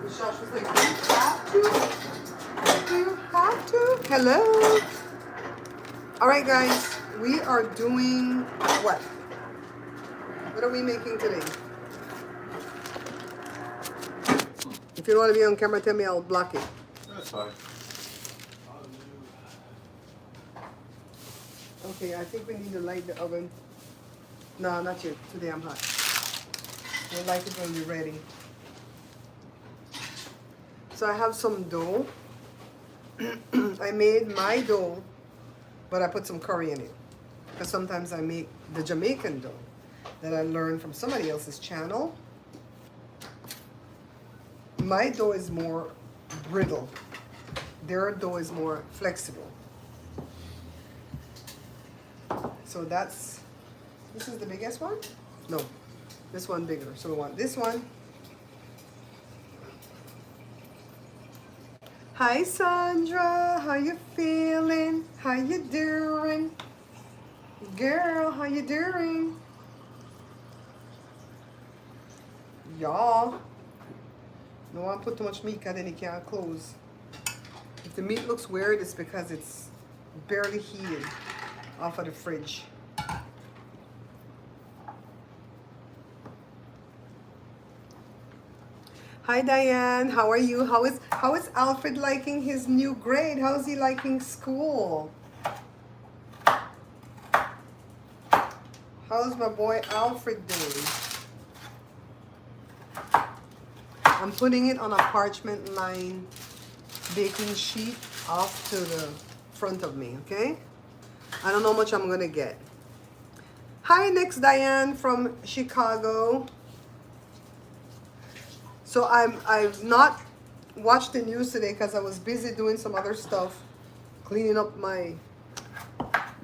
Josh was like, do you have to? Do you have to? Hello? All right, guys. We are doing what? What are we making today? If you don't want to be on camera, tell me, I'll block it. That's fine. Okay, I think we need to light the oven. No, not yet. Today I'm hot. We'll light it when we're ready. So I have some dough. I made my dough, but I put some curry in it. Because sometimes I make the Jamaican dough that I learned from somebody else's channel. My dough is more brittle. Their dough is more flexible. So this is the biggest one? No, this one bigger. So we want this one. Hi Sandra, how you feeling? How you doing? Girl, how you doing? Y'all. Don't want to put too much meat because then it can't close. If the meat looks weird, it's because it's barely heated off of the fridge. Hi Diane, how are you? How is Alfred liking his new grade? How is he liking school? How's my boy Alfred doing? I'm putting it on a parchment line baking sheet off to the front of me, okay? I don't know how much I'm gonna get. Hi, next Diane from Chicago. So I've not watched the news today because I was busy doing some other stuff, cleaning up my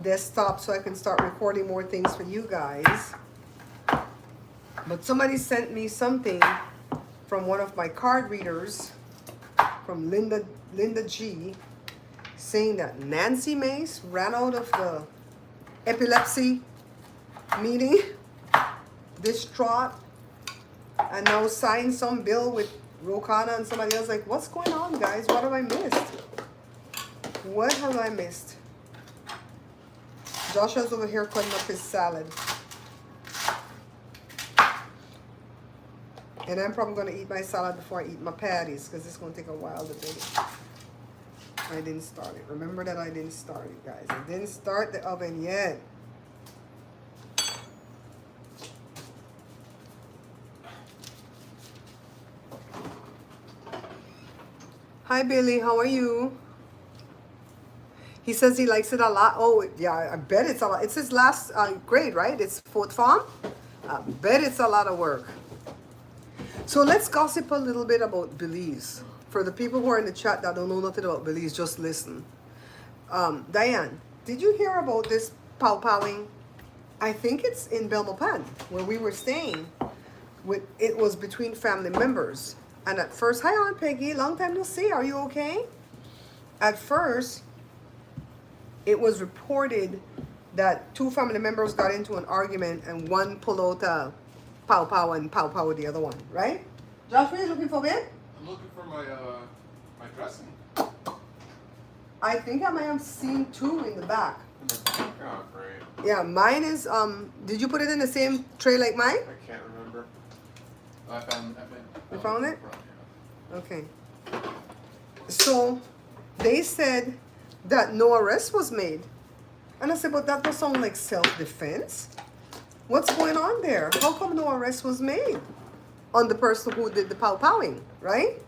desktop so I can start recording more things for you guys. But somebody sent me something from one of my card readers, from Linda G, saying that Nancy Mace ran out of the epilepsy meeting, distraught, and now signed some bill with Rokana and somebody else. Like, what's going on, guys? What have I missed? What have I missed? Joshua's over here cutting up his salad. And I'm probably going to eat my salad before I eat my patties because it's going to take a while to do it. I didn't start it. Remember that I didn't start it, guys. I didn't start the oven yet. Hi, Billy. How are you? He says he likes it a lot. Oh, yeah, I bet it's a lot. It's his last grade, right? It's fourth form. I bet it's a lot of work. So let's gossip a little bit about Belize. For the people who are in the chat that don't know nothing about Belize, just listen. Diane, did you hear about this pow-powing? I think it's in Belmopan, where we were staying. It was between family members. And at first, hi Aunt Peggy, long time no see, are you okay? At first, it was reported that two family members got into an argument and one pulled out a pow-pow and pow-pow the other one, right? Josh, what are you looking for, babe? I'm looking for my my dressing. I think I might have seen two in the back. Oh, great. Yeah, mine is, did you put it in the same tray like mine? I can't remember. I found it. You found it? Okay. So, they said that no arrest was made. And I said, but that does sound like self-defense. What's going on there? How come no arrest was made on the person who did the pow-powing, right?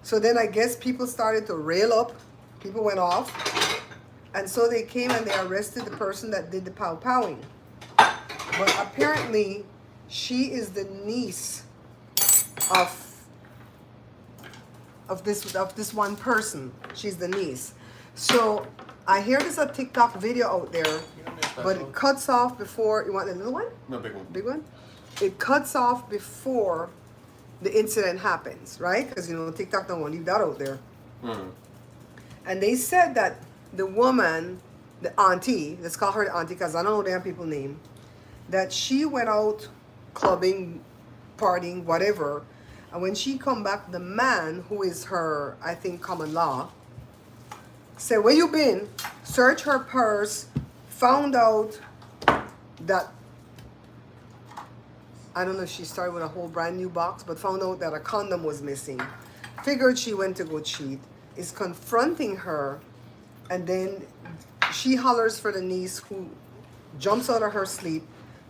So then I guess people started to rail up. People went off. And so they came and they arrested the person that did the pow-powing. But apparently, she is the niece of this one person. She's the niece. So I hear there's a TikTok video out there, but it cuts off before. You want the little one? No, big one. Big one? It cuts off before the incident happens, right? Because, you know, TikTok don't want to leave that out there. Mm-hmm. And they said that the woman, the auntie, let's call her the auntie because I don't know damn people's name, that she went out clubbing, partying, whatever, And when she come back, the man, who is her, I think, common law, said, where you been? Search her purse, found out that, I don't know if she started with a whole brand new box, but found out that a condom was missing. Figured she went to go cheat, is confronting her, and then she hollers for the niece, who jumps out of her sleep,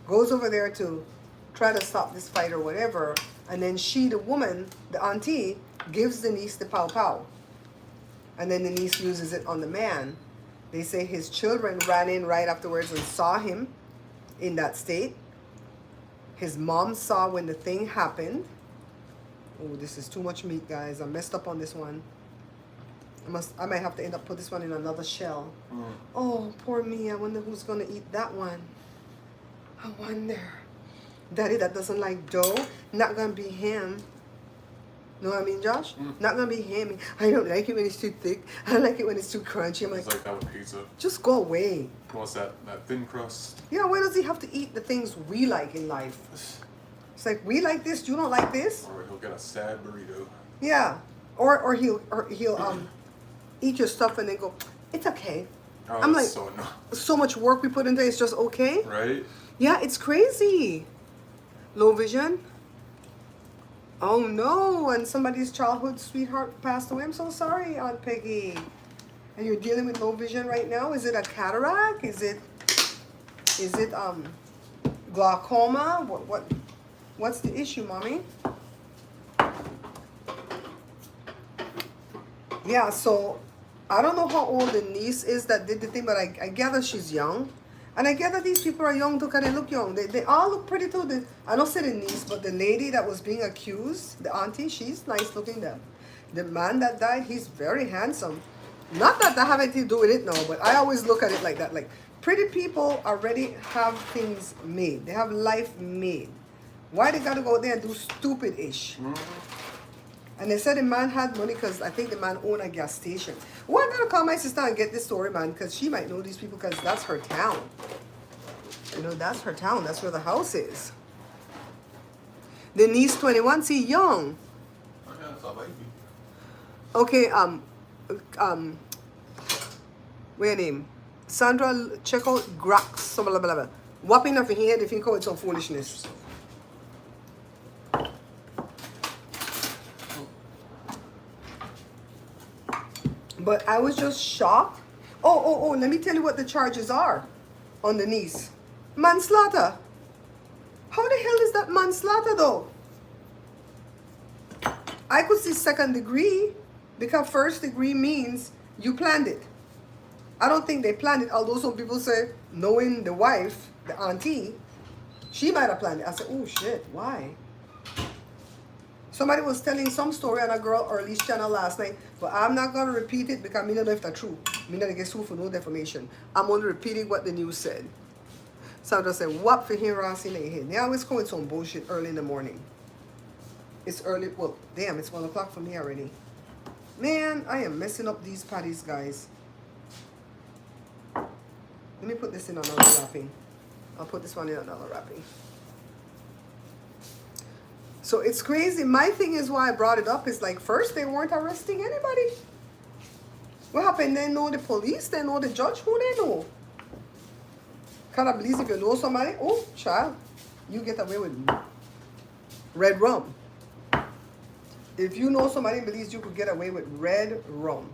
goes over there to try to stop this fight or whatever, and then she, the woman, the auntie, gives the niece the pow pow. And then the niece uses it on the man. They say his children ran in right afterwards and saw him in that state. His mom saw when the thing happened. Oh, this is too much meat, guys. I messed up on this one. I might have to end up put this one in another shell. Oh, poor me. I wonder who's gonna eat that one. I wonder. Daddy that doesn't like dough, not gonna be him. Know what I mean, Josh? Not gonna be him. I don't like it when it's too thick. I don't like it when it's too crunchy. I'm like, It's like that with pizza. just go away. What's that thin crust? Yeah, why does he have to eat the things we like in life? It's like, we like this, you don't like this? Or he'll get a sad burrito. Yeah. Or he'll eat your stuff and then go, it's okay. Oh, I'm like, so annoying. so much work we put into it, it's just okay? Right? Yeah, it's crazy. Low vision. Oh no, and somebody's childhood sweetheart passed away. I'm so sorry, Aunt Peggy. And you're dealing with low vision right now? Is it a cataract? Is it glaucoma? What's the issue, mommy? Yeah, so I don't know how old the niece is that did the thing, but I gather she's young. And I gather these people are young too, because they look young. They all look pretty too. I don't say the niece, but the lady that was being accused, the auntie, she's nice looking there. The man that died, he's very handsome. Not that have anything to do with it now, but I always look at it like that. Like, pretty people already have things made. They have life made. Why they gotta go out there and do stupid-ish? And they said the man had money because I think the man owned a gas station. Well, I'm gonna call my sister and get this story, man, because she might know these people, because that's her town. You know, that's her town. That's where the house is. The niece 21, see, young. Oh, yeah, it's a baby. Okay, what's her name? Sandra, check out Grax, blah, blah, blah, blah. Whopping up in here, they think it's some foolishness. But I was just shocked. Oh, let me tell you what the charges are on the niece. Manslaughter. How the hell is that manslaughter though? I could see second degree, because first degree means you planned it. I don't think they planned it, although some people say, knowing the wife, the auntie, she might have planned it. I said, oh shit, why? Somebody was telling some story on a girl Early's channel last night, but I'm not going to repeat it because I don't know if that's true. I don't get sued for no defamation. I'm only repeating what the news said. Sandra said, what for here, Ross in the head? They always call it some bullshit early in the morning. It's early. Well, damn, it's 1 o'clock for me already. Man, I am messing up these patties, guys. Let me put this in another wrapping. I'll put this one in another wrapping. So it's crazy. My thing is why I brought it up is like, first they weren't arresting anybody. What happened? They know the police, they know the judge, who they know? Kind of Belize, if you know somebody, oh, child, you get away with red rum. If you know somebody in Belize, you could get away with red rum.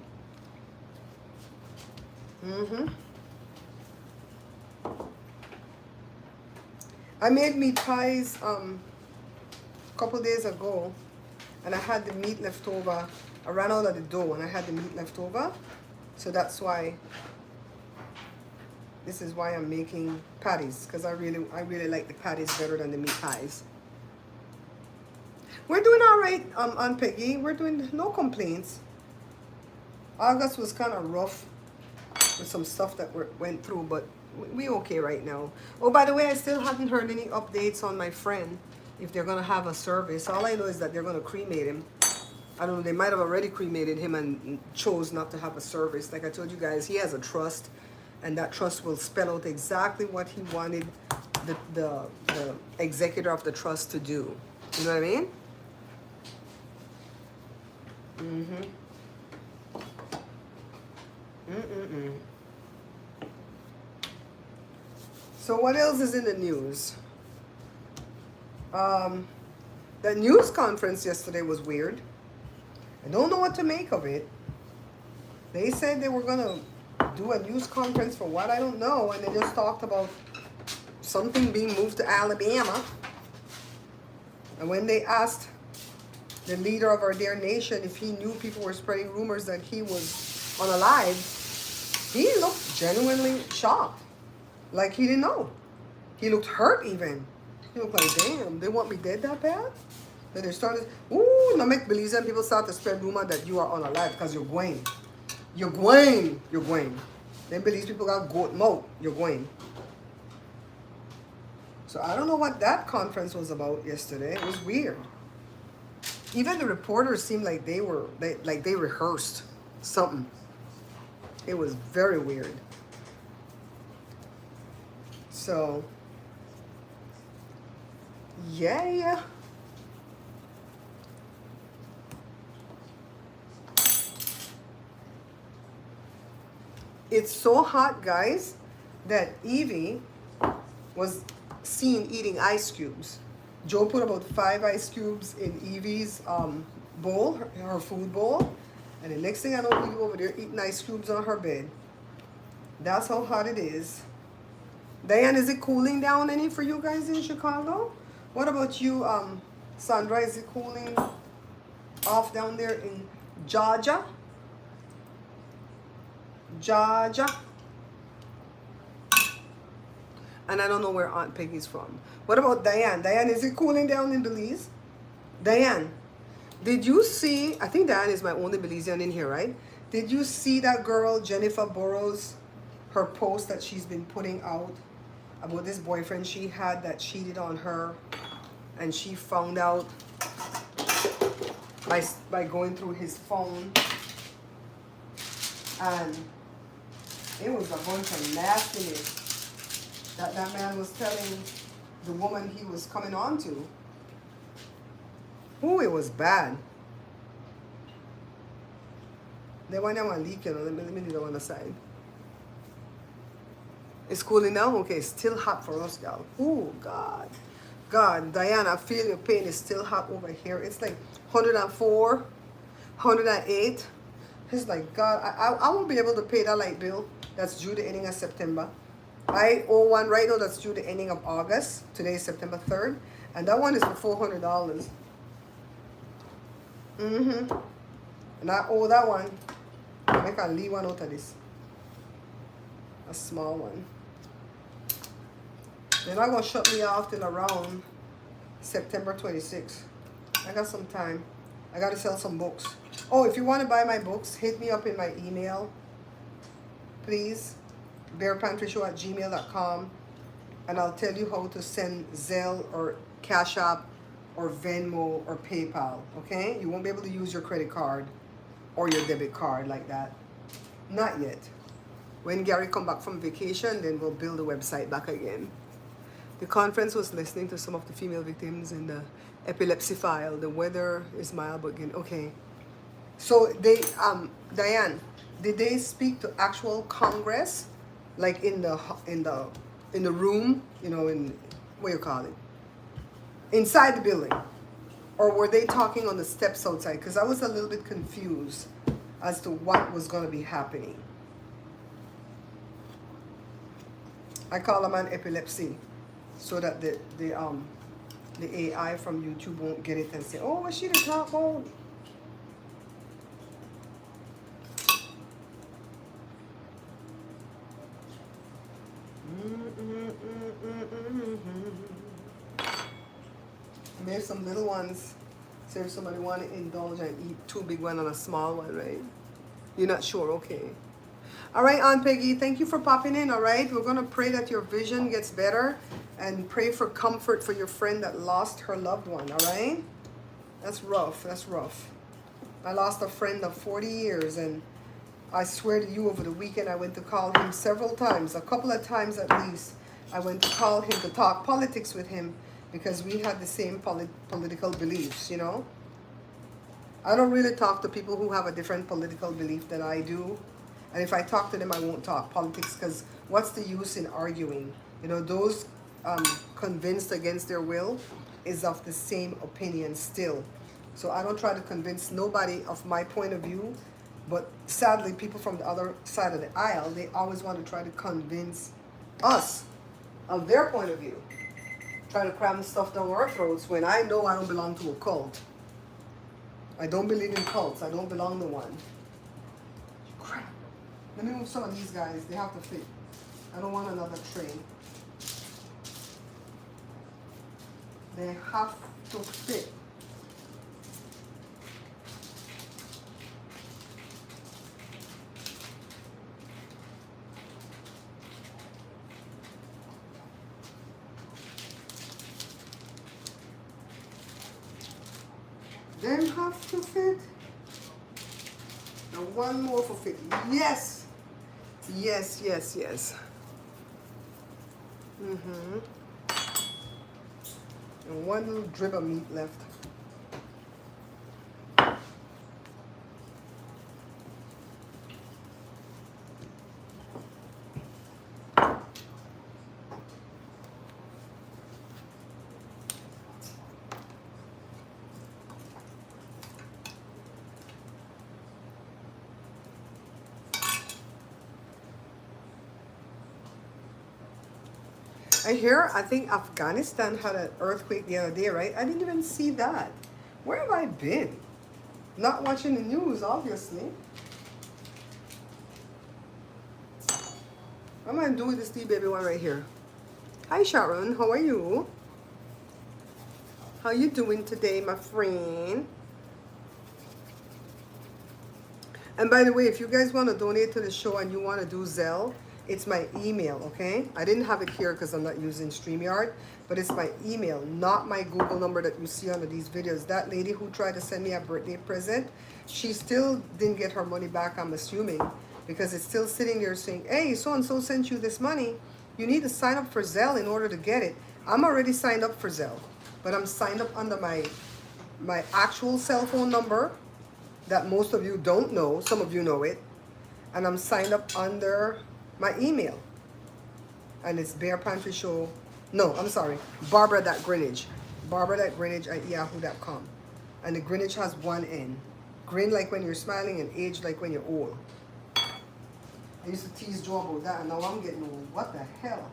I made meat pies couple days ago, and I had the meat left over. I ran out of the dough and I had the meat left over, so that's why this is why I'm making patties, because I really like the patties better than the meat pies. We're doing all right, Aunt Peggy. We're doing no complaints. August was kind of rough with some stuff that went through, but we okay right now. Oh, by the way, I still haven't heard any updates on my friend, if they're going to have a service. All I know is that they're going to cremate him. I don't know, they might have already cremated him and chose not to have a service. Like I told you guys, he has a trust, and that trust will spell out exactly what he wanted the executor of the trust to do. You know what I mean? Mm-hmm. Mm-mm-mm. So what else is in the news? Um, the news conference yesterday was weird. I don't know what to make of it. They said they were gonna do a news conference for what I don't know, and they just talked about something being moved to Alabama. And when they asked the leader of our dear nation if he knew people were spreading rumors that he was unalive, he looked genuinely shocked, like he didn't know. He looked hurt even. He looked like, damn, they want me dead that bad? Then they started, ooh, now make Belize and people start to spread rumor that you are unalive because you're going. You're going. You're going. Then Belize people got goat mouth. You're going. So I don't know what that conference was about yesterday. It was weird. Even the reporters seemed like they rehearsed something. It was very weird. So yeah. It's so hot, guys, that Evie was seen eating ice cubes. Joe put about 5 ice cubes in Evie's bowl, her food bowl. And the next thing I know, Evie over there eating ice cubes on her bed. That's how hot it is. Diane, is it cooling down any for you guys in Chicago? What about you, Sandra? Is it cooling off down there in Georgia? Georgia? And I don't know where Aunt Peggy's from. What about Diane? Diane, is it cooling down in Belize? Diane, did you see, I think Diane is my only Belizean in here, right? Did you see that girl, Jennifer Burrows, her post that she's been putting out about this boyfriend she had that cheated on her, and she found out by going through his phone, and it was a bunch of nastiness that man was telling the woman he was coming on to. Ooh, it was bad. They want to leak, you know. Let me leave it on the side. It's cooling down? Okay, it's still hot for us, y'all. Ooh, God. God, Diana, I feel your pain is still hot over here. It's like 104, 108. It's like, God, I won't be able to pay that light bill that's due the ending of September. I owe one right now that's due the ending of August. Today is September 3rd. And that one is for $400. Mm-hmm. And I owe that one. I can leave one out of this. A small one. They're not going to shut me off till around September 26th. I got some time. I got to sell some books. Oh, if you want to buy my books, hit me up in my email. Please. barepantryshow@gmail.com. And I'll tell you how to send Zelle or Cash App or Venmo or PayPal. Okay? You won't be able to use your credit card or your debit card like that. Not yet. When Gary come back from vacation, then we'll build the website back again. The conference was listening to some of the female victims in the epilepsy file. The weather is mild, but again, okay. So they, Diane, did they speak to actual Congress, like in the room, you know, in what do you call it, inside the building, or were they talking on the steps outside? Because I was a little bit confused as to what was going to be happening. I call them an epilepsy, so that the AI from YouTube won't get it and say, oh, what's she the talk about? Maybe some little ones. So if somebody want to indulge and eat 2 big ones and a small one, right? You're not sure, okay. All right, Aunt Peggy, thank you for popping in, all right? We're going to pray that your vision gets better and pray for comfort for your friend that lost her loved one, all right? That's rough, that's rough. I lost a friend of 40 years, and I swear to you, over the weekend, I went to call him several times, a couple of times at least. I went to call him to talk politics with him because we had the same political beliefs, you know? I don't really talk to people who have a different political belief than I do. And if I talk to them, I won't talk politics because what's the use in arguing? You know, those convinced against their will is of the same opinion still. So I don't try to convince nobody of my point of view. But sadly, people from the other side of the aisle, they always want to try to convince us of their point of view. Try to cram stuff down our throats when I know I don't belong to a cult. I don't believe in cults. I don't belong to one. Crap. Let me move some of these guys. They have to fit. I don't want another tray. They have to fit. Them have to fit. And one more for fit. Yes. Yes, yes, yes. Mm-hmm. And one little drip of meat left. I hear, I think Afghanistan had an earthquake the other day, right? I didn't even see that. Where have I been? Not watching the news, obviously. What am I doing with this tea baby one right here? Hi Sharon, how are you? How you doing today, my friend? And by the way, if you guys want to donate to the show and you want to do Zelle, it's my email, okay? I didn't have it here because I'm not using StreamYard, but it's my email, not my Google number that you see under these videos. That lady who tried to send me a birthday present, she still didn't get her money back, I'm assuming, because it's still sitting there saying, hey, so-and-so sent you this money. You need to sign up for Zelle in order to get it. I'm already signed up for Zelle, but I'm signed up under my actual cell phone number that most of you don't know. Some of you know it. And I'm signed up under my email. And it's barepantryshow. No, I'm sorry. Barbara.Greenwich. Barbara.Greenwich at yahoo.com. And the Greenwich has one N. Grin like when you're smiling and age like when you're old. I used to tease Joe about that and now I'm getting old. What the hell?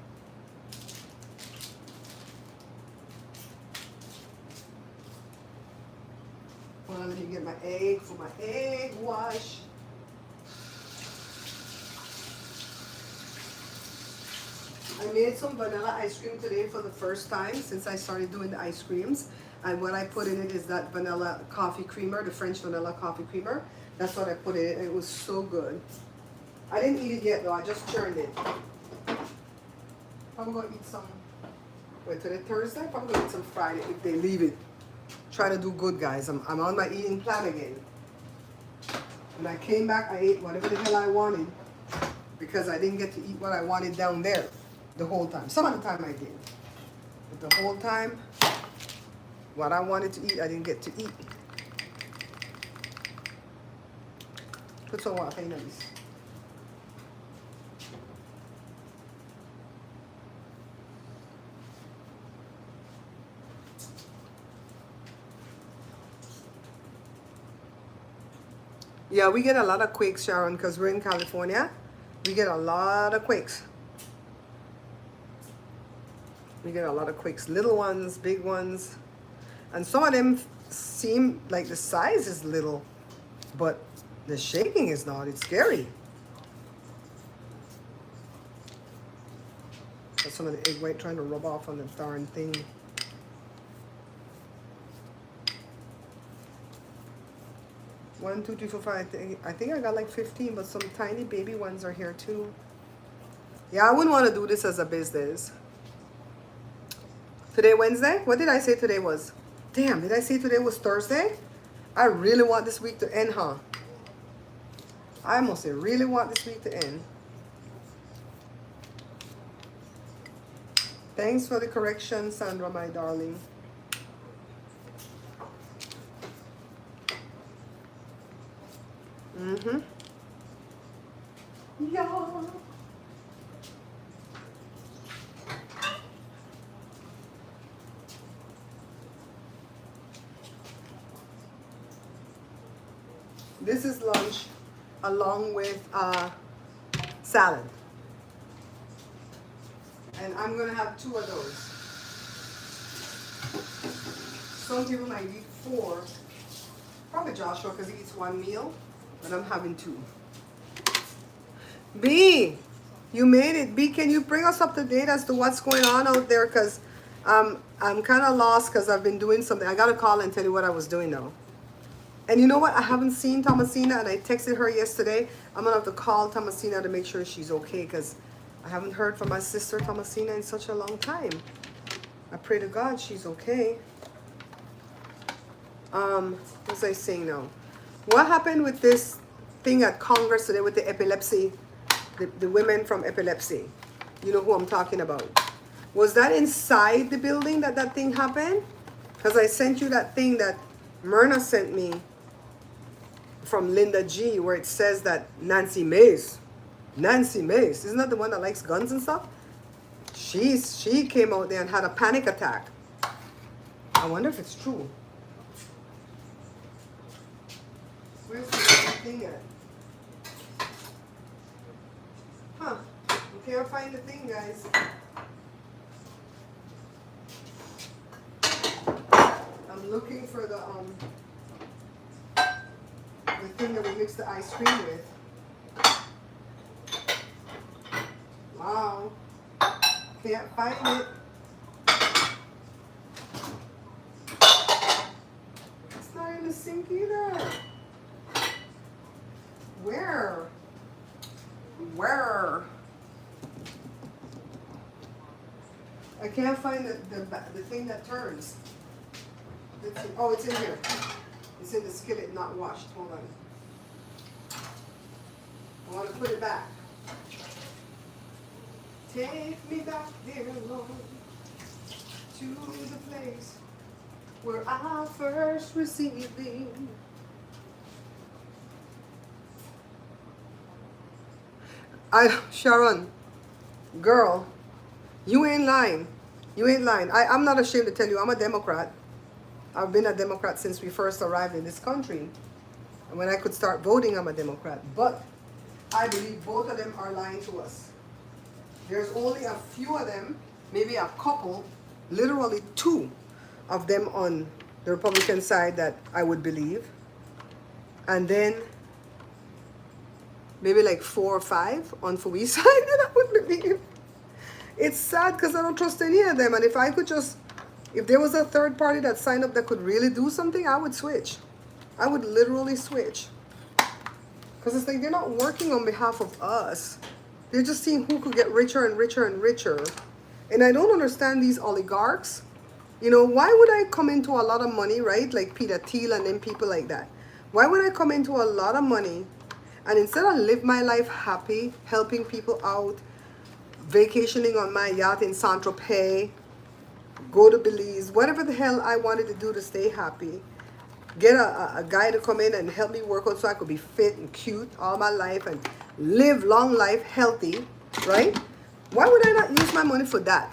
Well, let me get my egg for my egg wash. I made some vanilla ice cream today for the first time since I started doing the ice creams. And what I put in it is that vanilla coffee creamer, the French vanilla coffee creamer. That's what I put in it. And it was so good. I didn't eat it yet though. I just churned it. I'm going to eat some. Wait, today Thursday? I'm going to eat some Friday if they leave it. Try to do good, guys. I'm on my eating plan again. When I came back, I ate whatever the hell I wanted because I didn't get to eat what I wanted down there the whole time. Some of the time I did. But the whole time, what I wanted to eat, I didn't get to eat. Put some water in this. Yeah, we get a lot of quakes, Sharon, because we're in California. We get a lot of quakes. We get a lot of quakes. Little ones, big ones. And some of them seem like the size is little, but the shaking is not. It's scary. That's some of the egg white trying to rub off on the darn thing. One, two, three, four, five. I think I got like 15, but some tiny baby ones are here too. Yeah, I wouldn't want to do this as a business. Today, Wednesday? What did I say today was? Damn, did I say today was Thursday? I really want this week to end, huh? I must say, really want this week to end. Thanks for the correction, Sandra, my darling. Mm-hmm. Yeah. This is lunch along with salad. And I'm gonna have 2 of those. Some people might eat 4. Probably Joshua because he eats 1 meal, but I'm having 2. B, you made it. B, can you bring us up to date as to what's going on out there? Because I'm kind of lost because I've been doing something. I got to call and tell you what I was doing though. And you know what? I haven't seen Thomasina, and I texted her yesterday. I'm going to have to call Thomasina to make sure she's okay because I haven't heard from my sister Thomasina in such a long time. I pray to God she's okay. What was I saying now? What happened with this thing at Congress today with the epilepsy, the women from epilepsy? You know who I'm talking about. Was that inside the building that that thing happened? Because I sent you that thing that Myrna sent me from Linda G, where it says that Nancy Mace, isn't that the one that likes guns and stuff? She came out there and had a panic attack. I wonder if it's true. Where's the thing at? Huh. We can't find the thing, guys. I'm looking for the thing that we mix the ice cream with. Wow. Can't find it. It's not in the sink either. Where? I can't find the thing that turns. Oh, it's in here. It's in the skillet, not washed. Hold on. I want to put it back. Take me back, dear Lord, to the place where I first received thee. Sharon, girl, you ain't lying. You ain't lying. I'm not ashamed to tell you, I'm a Democrat. I've been a Democrat since we first arrived in this country. And when I could start voting, I'm a Democrat. But I believe both of them are lying to us. There's only a few of them, maybe a couple, literally 2 of them on the Republican side that I would believe. And then maybe like 4 or 5 on Fui's side that I would believe. It's sad because I don't trust any of them. And if I could just, if there was a third party that signed up that could really do something, I would switch. I would literally switch. Because it's like they're not working on behalf of us. They're just seeing who could get richer and richer and richer. And I don't understand these oligarchs. You know, why would I come into a lot of money, right? Like Peter Thiel and then people like that. Why would I come into a lot of money and instead of live my life happy, helping people out, vacationing on my yacht in Saint-Tropez, go to Belize, whatever the hell I wanted to do to stay happy, get a guy to come in and help me work out so I could be fit and cute all my life and live long life healthy, right? Why would I not use my money for that?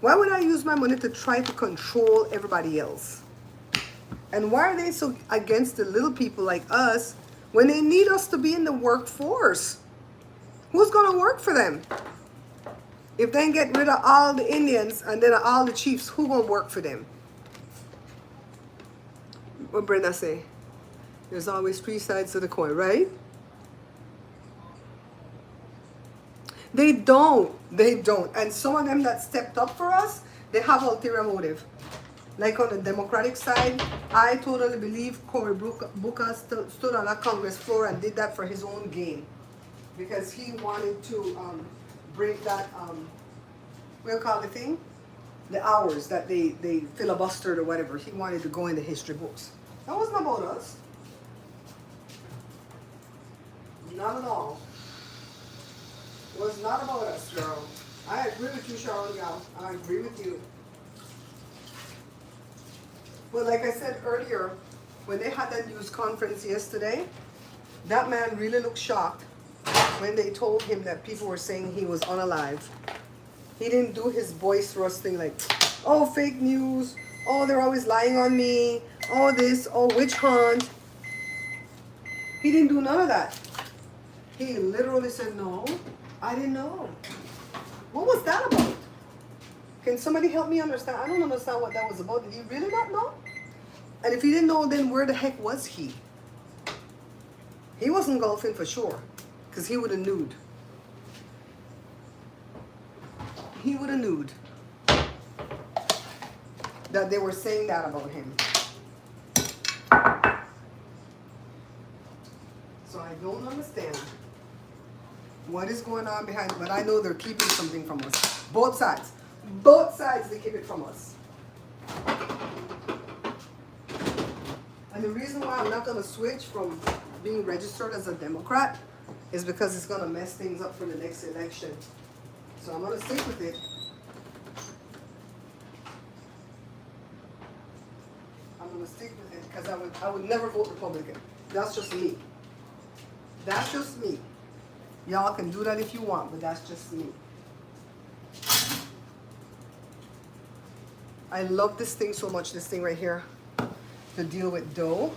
Why would I use my money to try to control everybody else? And why are they so against the little people like us when they need us to be in the workforce? Who's going to work for them? If they get rid of all the Indians and then all the chiefs, who going to work for them? What Brenda say? There's always 3 sides to the coin, right? They don't. And some of them that stepped up for us, they have ulterior motive. Like on the Democratic side, I totally believe Cory Booker stood on that Congress floor and did that for his own gain. Because he wanted to break that, what do you call the thing? The hours that they filibustered or whatever. He wanted to go in the history books. That wasn't about us. Not at all. It was not about us, girl. I agree with you, Sharon Gal. I agree with you. But like I said earlier, when they had that news conference yesterday, That man really looked shocked when they told him that people were saying he was unalive. He didn't do his boisterous thing like, oh, fake news. Oh, they're always lying on me. Oh, this. Oh, witch hunt. He didn't do none of that. He literally said, no, I didn't know. What was that about? Can somebody help me understand? I don't understand what that was about. Did he really not know? And if he didn't know, then where the heck was he? He wasn't golfing for sure, because he would have knew. He would have knew that they were saying that about him. So I don't understand what is going on behind it, but I know they're keeping something from us. Both sides. Both sides, they keep it from us. And the reason why I'm not going to switch from being registered as a Democrat is because it's going to mess things up for the next election. So I'm going to stick with it. I'm going to stick with it because I would never vote Republican. That's just me. That's just me. Y'all can do that if you want, but that's just me. I love this thing so much, this thing right here, to deal with dough,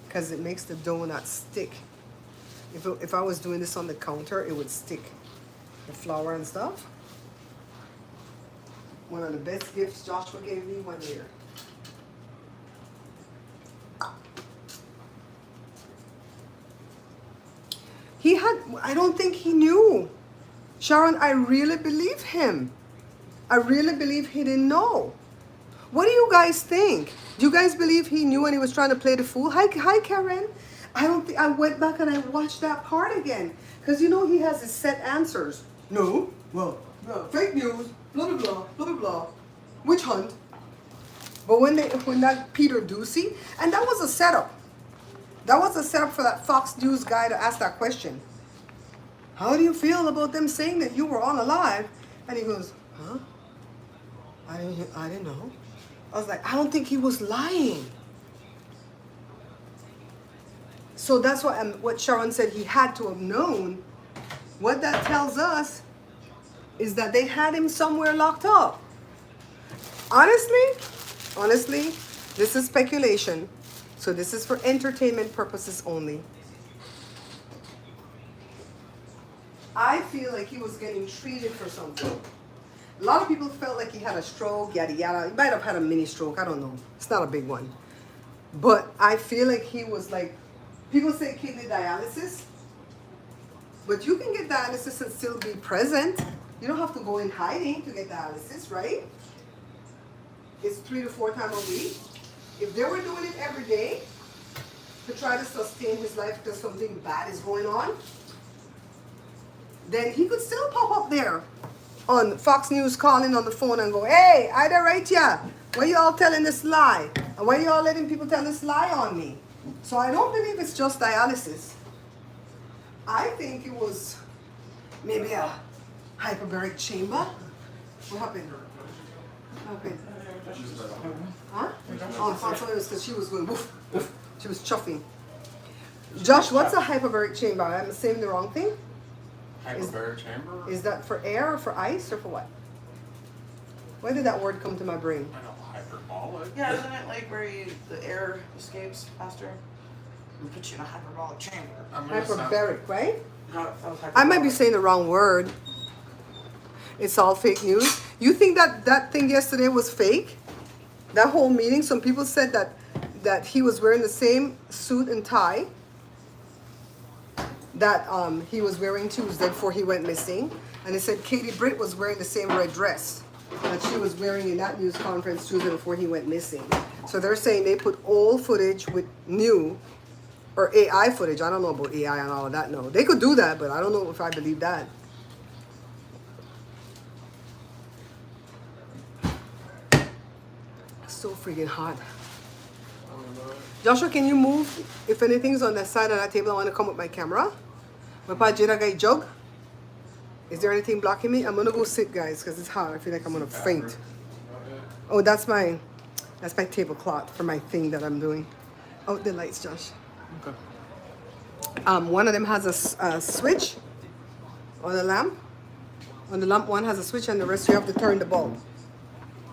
because it makes the dough not stick. If I was doing this on the counter, it would stick. The flour and stuff. One of the best gifts Joshua gave me one year. I don't think he knew. Sharon, I really believe him. I really believe he didn't know. What do you guys think? Do you guys believe he knew and he was trying to play the fool? Hi, Karen. I don't think I went back and I watched that part again. Because you know he has his set answers. No, well, no, fake news, blah, blah, blah, blah, blah, blah. Witch hunt. But when that Peter Ducey, and that was a setup. That was a setup for that Fox News guy to ask that question. How do you feel about them saying that you were all alive? And he goes, huh? I didn't know. I was like, I don't think he was lying. So that's what Sharon said he had to have known. What that tells us is that they had him somewhere locked up. Honestly, this is speculation. So this is for entertainment purposes only. I feel like he was getting treated for something. A lot of people felt like he had a stroke, yada yada. He might have had a mini stroke, I don't know. It's not a big one. But I feel like he was like, people say kidney dialysis. But you can get dialysis and still be present. You don't have to go in hiding to get dialysis, right? It's 3 to 4 times a week. If they were doing it every day to try to sustain his life because something bad is going on, then he could still pop up there on Fox News calling on the phone and go, hey, I done right ya. Why you all telling this lie? And why you all letting people tell this lie on me? So I don't believe it's just dialysis. I think it was maybe a hyperbaric chamber. What happened? What happened? Huh? Oh, I thought it was because she was going woof, woof. She was chuffing. Josh, what's a hyperbaric chamber? I'm saying the wrong thing? Hyperbaric chamber? Is that for air or for ice or for what? Why did that word come to my brain? I know, hyperbolic. Yeah, isn't it like where the air escapes faster? We put you in a hyperbolic chamber. I mean, it's not- Hyperbaric, right? No, that was I might be hyperbolic. saying the wrong word. It's all fake news. You think that thing yesterday was fake? That whole meeting, some people said that he was wearing the same suit and tie that he was wearing Tuesday before he went missing. And they said Katie Britt was wearing the same red dress that she was wearing in that news conference Tuesday before he went missing. So they're saying they put old footage with new or AI footage. I don't know about AI and all of that. No, they could do that, but I don't know if I believe that. So freaking hot. Joshua, can you move? If anything's on the side of that table, I want to come with my camera. Papa Jada guy jug. Is there anything blocking me? I'm gonna go sit, guys, because it's hot. I feel like I'm gonna faint. Oh, that's my tablecloth for my thing that I'm doing. Oh, the lights, Josh. Okay. One of them has a switch on the lamp. On the lamp, one has a switch, and the rest you have to turn the bulb.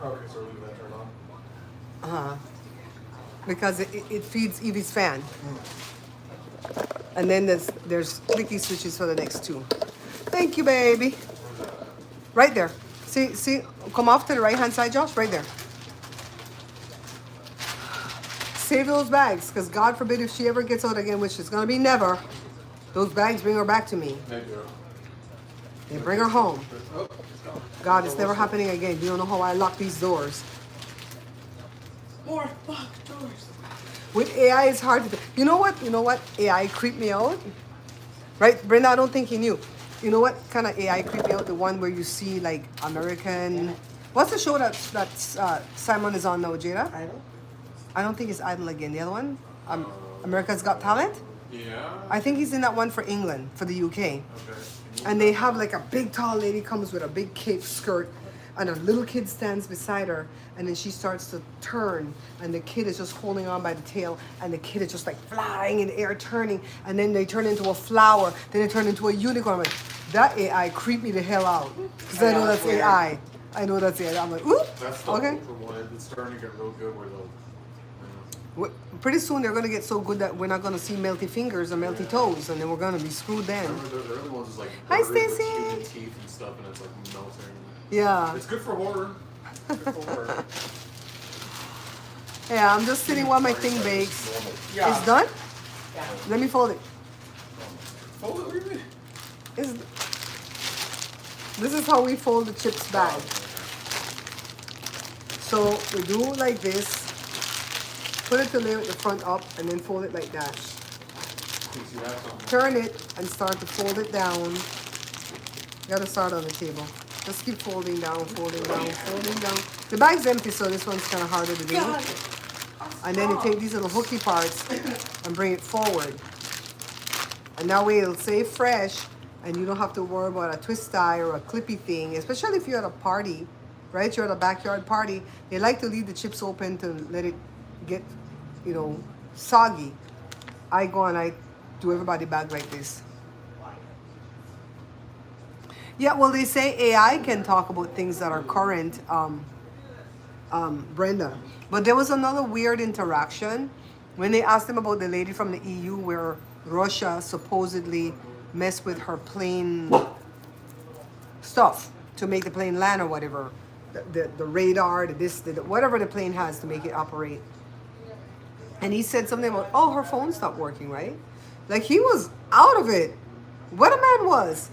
Okay, so leave that turned on. Because it feeds Evie's fan. And then there's clicky switches for the next two. Thank you, baby. Right there. See, come off to the right hand side, Josh. Right there. Save those bags, because God forbid if she ever gets out again, which is gonna be never. Those bags bring her back to me. They do. They bring her home. Oh, it's gone. God, it's never happening again. You don't know how I lock these doors. More locked doors. With AI, it's hard to do. You know what? AI creeped me out. Right, Brenda? I don't think you knew. You know what kind of AI creeped me out? The one where you see like American. What's the show that Simon is on now, Jada? Idol? I don't think it's Idol again. The other one, America's Got Talent. Yeah. I think he's in that one for England, for the UK. Okay. And they have like a big tall lady comes with a big cape skirt, and a little kid stands beside her, and then she starts to turn, and the kid is just holding on by the tail, and the kid is just like flying in the air, turning, and then they turn into a flower, then they turn into a unicorn. I'm like, that AI creeped me the hell out, because I know that's AI. I know that's AI. I'm like, ooh, That's the okay. from one. It's starting to get real good where they'll. Pretty soon they're gonna get so good that we're not gonna see melty fingers or melty toes, and then we're gonna be screwed then. Remember the early ones is like Hi, burgers with Stacey. human teeth and stuff, and it's like melting. Yeah. It's good for horror. Good for horror. Yeah, I'm just sitting while my thing bakes. Yeah. It's done? Yeah. Let me fold it. Oh, what do you mean? This is how we fold the chips back. So we do like this. Put it to lay with the front up and then fold it like that. Thinks you have something. Turn it and start to fold it down. You gotta start on the table. Just keep folding down, folding down, folding down. The bag's empty, so this one's kind of harder to do. God. And then you take these little hooky parts and bring it forward. And that way it'll stay fresh, and you don't have to worry about a twist tie or a clippy thing, especially if you're at a party, right? You're at a backyard party. They like to leave the chips open to let it get, soggy. I go and I do everybody bag like this. Yeah, well, they say AI can talk about things that are current, Brenda. But there was another weird interaction when they asked him about the lady from the EU where Russia supposedly messed with her plane stuff to make the plane land or whatever. The radar, whatever the plane has to make it operate. And he said something about, oh, her phone stopped working, right? Like he was out of it. What a man was.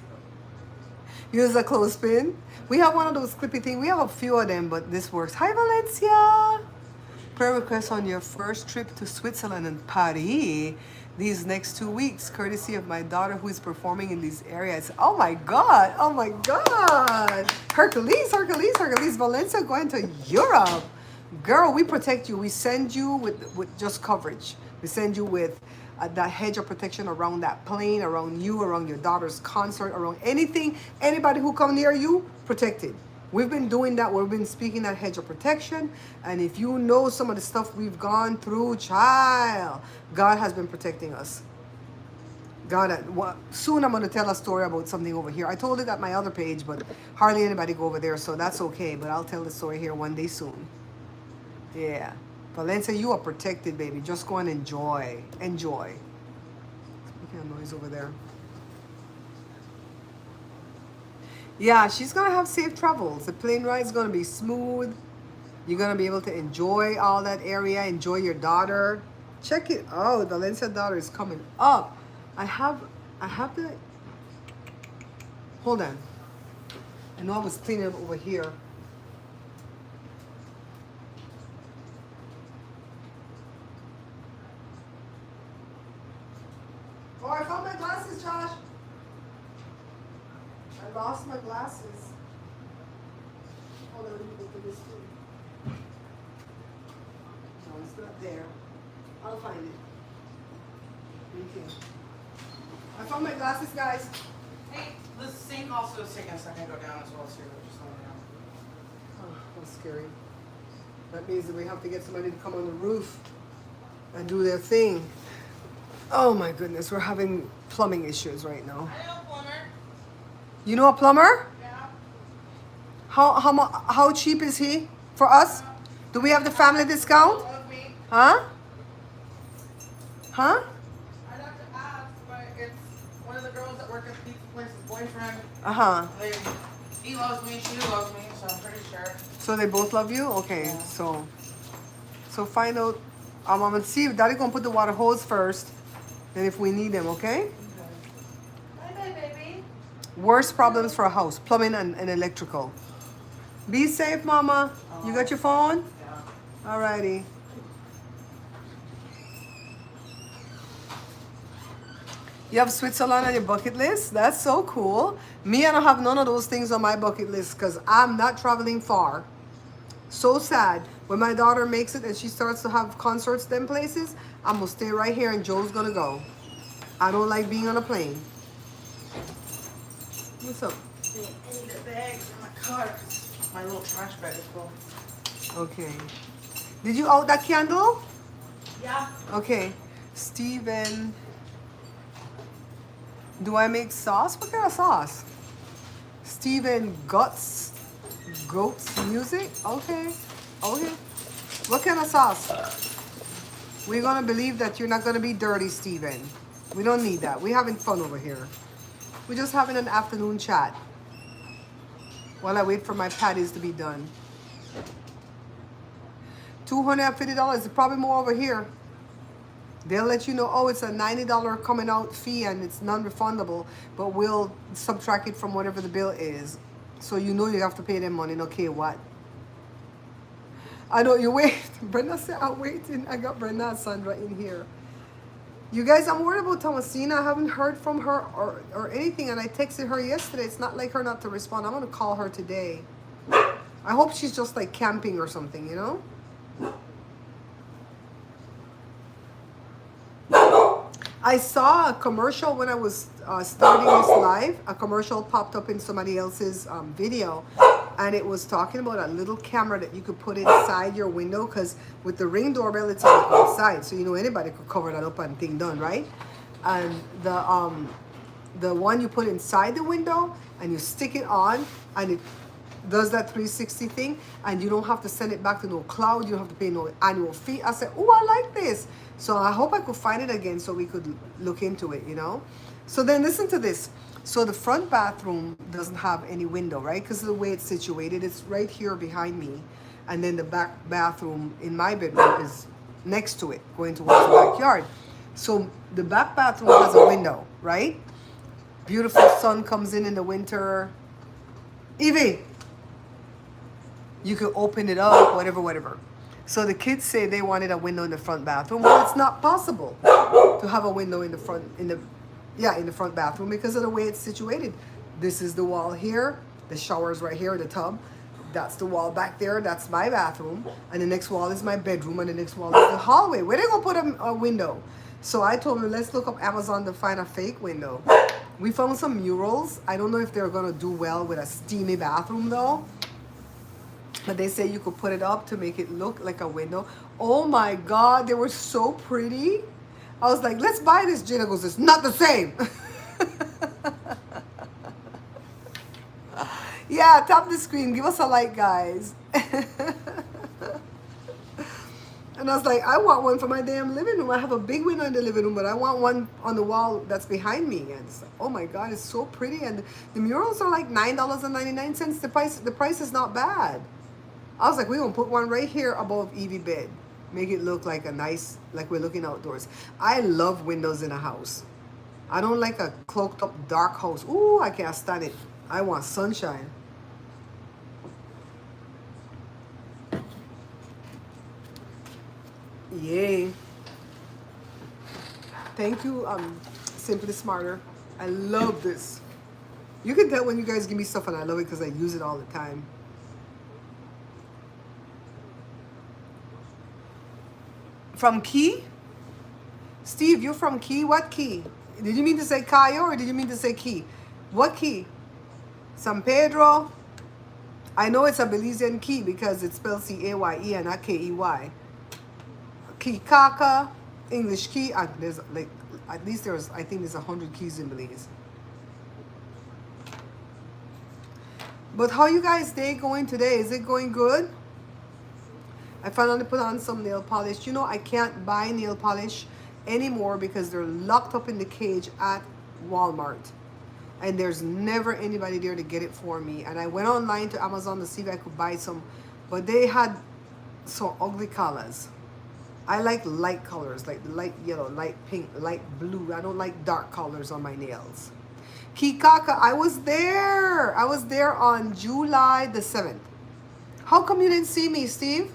Use a clothespin. We have one of those clippy things. We have a few of them, but this works. Hi, Valencia. Prayer request on your first trip to Switzerland and Patties these next 2 weeks, courtesy of my daughter who is performing in these areas. Oh my God. Oh my God. Hercules. Valencia going to Europe. Girl, we protect you. We send you with just coverage. We send you with that hedge of protection around that plane, around you, around your daughter's concert, around anything, anybody who come near you, protected. We've been doing that. We've been speaking that hedge of protection. And if you know some of the stuff we've gone through, child, God has been protecting us. Soon I'm going to tell a story about something over here. I told it at my other page, but hardly anybody go over there, so that's okay. But I'll tell the story here one day soon. Yeah. Valencia, you are protected, baby. Just go and enjoy. Enjoy. Making a noise over there. Yeah, she's going to have safe travels. The plane ride is going to be smooth. You're going to be able to enjoy all that area. Enjoy your daughter. Check it out. Valencia's daughter is coming up. I have the... Hold on. I know I was cleaning up over here. Oh, I found my glasses, Josh. I lost my glasses. Hold on, let me look at this too. No, it's not there. I'll find it. Okay. I found my glasses, guys. Hey, the sink also is taking a second to go down as well, so you're just letting you know. Oh, that's scary. That means that we have to get somebody to come on the roof and do their thing. Oh my goodness, we're having plumbing issues right now. I know, plumber. You know a plumber? Yeah. How cheap is he for us? Do we have the family discount? Love me. Huh? Huh? I'd have to ask, but it's one of the girls that work at the pizza place's boyfriend. Uh-huh. He loves me, she loves me, so I'm pretty sure. So they both love you? Okay, Yeah. so find out. I'm gonna see if Daddy gonna put the water hose first, and if we need them, okay? Bye bye, baby. Worst problems for a house, plumbing and electrical. Be safe, Mama. You got your phone? Yeah. Alrighty. You have Switzerland on your bucket list? That's so cool. Me, I don't have none of those things on my bucket list because I'm not traveling far. So sad. When my daughter makes it and she starts to have concerts them places, I'm going to stay right here and Joe's going to go. I don't like being on a plane. What's up? I need the bags in my car 'cause my little trash bag is full. Okay. Did you out that candle? Yeah. Okay. Steven. Do I make sauce? What kind of sauce? Steven Goats Music? Okay. Okay. What kind of sauce? We're gonna believe that you're not gonna be dirty, Steven. We don't need that. We're having fun over here. We're just having an afternoon chat while I wait for my patties to be done. $250. It's probably more over here. They'll let you know, oh, it's a $90 coming out fee and it's non-refundable, but we'll subtract it from whatever the bill is. So you know you have to pay them money, no care what. I know you wait. Brenda said, I'm waiting. I got Brenda and Sandra in here. You guys, I'm worried about Thomasina. I haven't heard from her or anything, and I texted her yesterday. It's not like her not to respond. I'm going to call her today. I hope she's just like camping or something, you know? I saw a commercial when I was starting this live. A commercial popped up in somebody else's video, and it was talking about a little camera that you could put inside your window, because with the Ring doorbell, it's on the outside, so you know anybody could cover that up and thing done, right? And the one you put inside the window and you stick it on, and it does that 360 thing, and you don't have to send it back to no cloud. You don't have to pay no annual fee. I said, oh, I like this. So I hope I could find it again so we could look into it, you know? So then listen to this. So the front bathroom doesn't have any window, right? Because of the way it's situated, it's right here behind me. And then the back bathroom in my bedroom is next to it, going towards the backyard. So the back bathroom has a window, right? Beautiful sun comes in the winter. Evie, you could open it up, whatever. So the kids say they wanted a window in the front bathroom. Well, it's not possible to have a window in the front bathroom because of the way it's situated. This is the wall here, the shower's right here, the tub. That's the wall back there, that's my bathroom. And the next wall is my bedroom, and the next wall is the hallway. Where they gonna put a window? So I told them, let's look up Amazon to find a fake window. We found some murals. I don't know if they're gonna do well with a steamy bathroom though. But they say you could put it up to make it look like a window. Oh my God, they were so pretty. I was like, let's buy this. Jada goes, it's not the same. Yeah, tap the screen. Give us a like, guys. And I was like, I want one for my damn living room. I have a big window in the living room, but I want one on the wall that's behind me. And it's like, oh my God, it's so pretty. And the murals are like $9.99. The price is not bad. I was like, we're going to put one right here above Evie bed. Make it look like a nice, like we're looking outdoors. I love windows in a house. I don't like a cloaked up dark house. Ooh, I can't stand it. I want sunshine. Yay. Thank you, Simply Smarter. I love this. You can tell when you guys give me stuff and I love it because I use it all the time. From Key? Steve, you're from Key? What Key? Did you mean to say Cayo or did you mean to say Key? What Key? San Pedro? I know it's a Belizean Key because it's spelled C-A-Y-E and not K-E-Y. Key Kaka, English Key, and there's like At least I think there's 100 keys in Belize. But how you guys' day going today? Is it going good? I finally put on some nail polish. You know, I can't buy nail polish anymore because they're locked up in the cage at Walmart. And there's never anybody there to get it for me. And I went online to Amazon to see if I could buy some. But they had some ugly colors. I like light colors, like light yellow, light pink, light blue. I don't like dark colors on my nails. Kikaka, I was there. I was there on July the 7th. How come you didn't see me, Steve?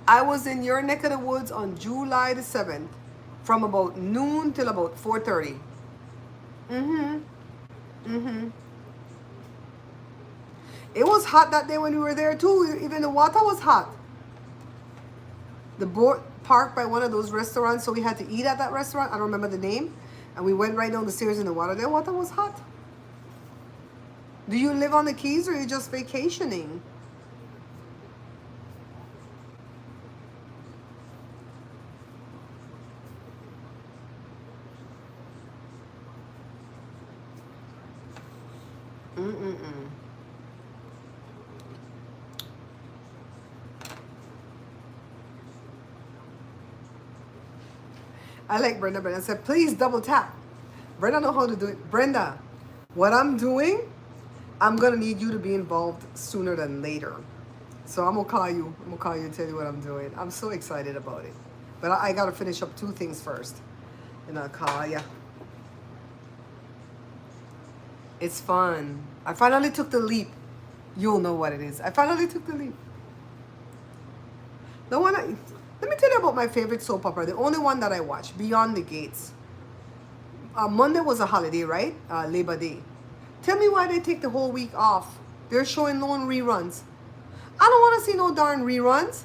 I was in your neck of the woods on July the 7th from about noon till about 4:30. It was hot that day when we were there too. Even the water was hot. The boat parked by one of those restaurants, so we had to eat at that restaurant. I don't remember the name. And we went right down the stairs in the water. The water was hot. Do you live on the Keys or are you just vacationing? I like Brenda. Brenda said, please double tap. Brenda know how to do it. Brenda, what I'm doing, I'm going to need you to be involved sooner than later. So I'm going to call you. I'm going to call you and tell you what I'm doing. I'm so excited about it. But I got to finish up 2 things first. And I'll call you. It's fun. I finally took the leap. You'll know what it is. I finally took the leap. The one let me tell you about my favorite soap opera. The only one that I watch, Beyond the Gates. Monday was a holiday, right? Labor Day. Tell me why they take the whole week off. They're showing lone reruns. I don't want to see no darn reruns.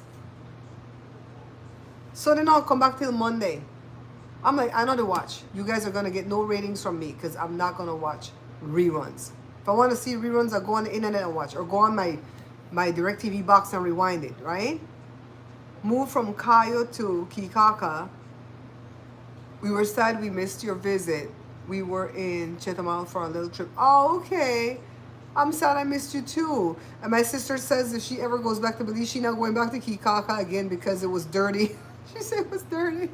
So then I'll come back till Monday. I'm like, I know to watch. You guys are going to get no ratings from me because I'm not going to watch reruns. If I want to see reruns, I'll go on the internet and watch. Or go on my DirecTV box and rewind it, right? Moved from Cayo to Kikaka. We were sad we missed your visit. We were in Chetumal for a little trip. Oh, okay. I'm sad I missed you too. And my sister says if she ever goes back to Belize, she's not going back to Kikaka again because it was dirty. She said it was dirty.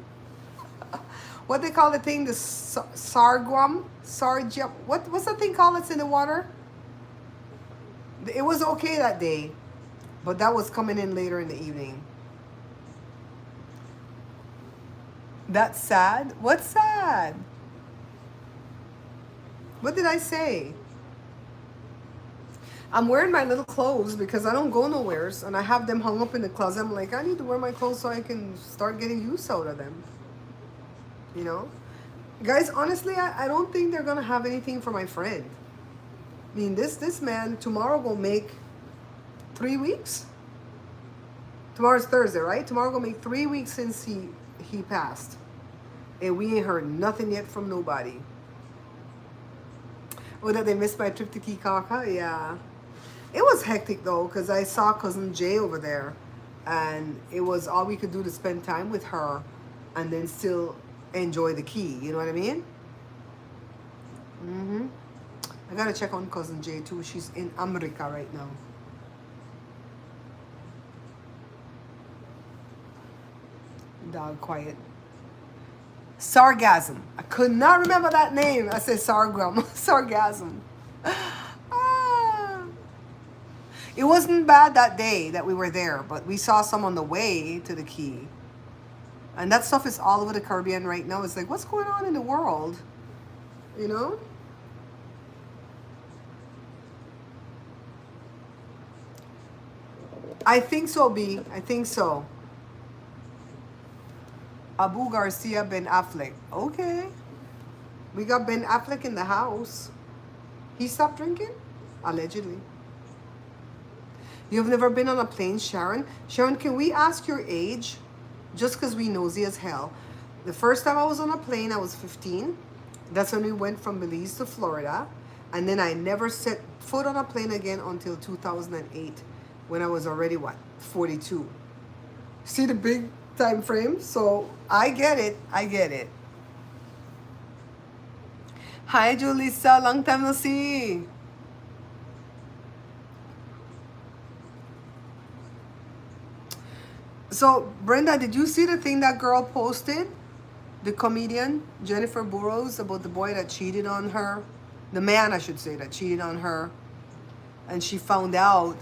What they call the thing? The sarguam? Sargium? What's that thing called that's in the water? It was okay that day. But that was coming in later in the evening. That's sad? What's sad? What did I say? I'm wearing my little clothes because I don't go nowhere. And I have them hung up in the closet. I'm like, I need to wear my clothes so I can start getting use out of them. You know? Guys, honestly, I don't think they're going to have anything for my friend. I mean, this man tomorrow will make 3 weeks. Tomorrow's Thursday, right? Tomorrow will make 3 weeks since he passed. And we ain't heard nothing yet from nobody. Oh, that they missed my trip to Kikaka? Yeah. It was hectic though, because I saw Cousin Jay over there. And it was all we could do to spend time with her and then still enjoy the key. You know what I mean? I gotta check on Cousin Jay too. She's in America right now. Dog quiet. Sargasm. I could not remember that name. I said sargram. Sargasm. It wasn't bad that day that we were there, but we saw some on the way to the key. And that stuff is all over the Caribbean right now. It's like, what's going on in the world? You know? I think so, B. I think so. Abu Garcia Ben Affleck. Okay. We got Ben Affleck in the house. He stopped drinking? Allegedly. You've never been on a plane, Sharon? Sharon, can we ask your age? Just because we nosy as hell. The first time I was on a plane, I was 15. That's when we went from Belize to Florida. And then I never set foot on a plane again until 2008. When I was already, what? 42. See the big time frame. So I get it. I get it. Hi, Julissa. Long time no see. So, Brenda, did you see the thing that girl posted? The comedian, Jennifer Burrows, about the boy that cheated on her? The man, I should say, that cheated on her. And she found out.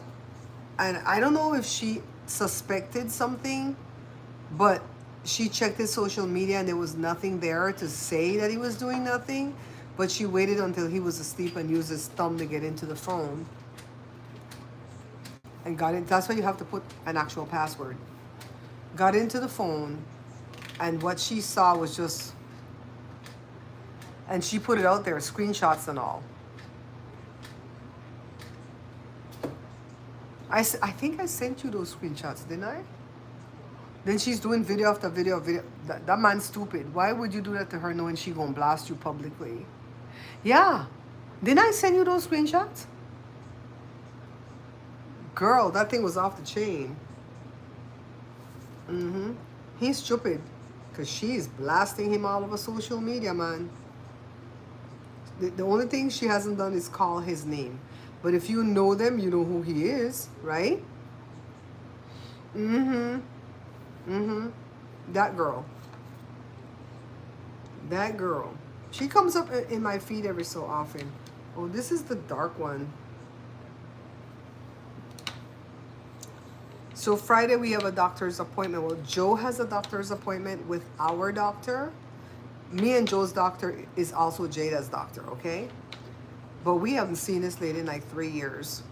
And I don't know if she suspected something, but she checked his social media and there was nothing there to say that he was doing nothing. But she waited until he was asleep and used his thumb to get into the phone. And got in. That's why you have to put an actual password. Got into the phone, and what she saw was just, and she put it out there, screenshots and all. I think I sent you those screenshots, didn't I? Then she's doing video after video of video. That man's stupid. Why would you do that to her knowing she gonna blast you publicly? Yeah. Didn't I send you those screenshots? Girl, that thing was off the chain. Mm-hmm. He's stupid. Because she's blasting him all over social media, man. The only thing she hasn't done is call his name. But if you know them, you know who he is, right? Mm-hmm. Mm-hmm. That girl. That girl. She comes up in my feed every so often. Oh, this is the dark one. So Friday we have a doctor's appointment. Well, Joe has a doctor's appointment with our doctor. Me and Joe's doctor is also Jada's doctor, okay? But we haven't seen this lady in like 3 years.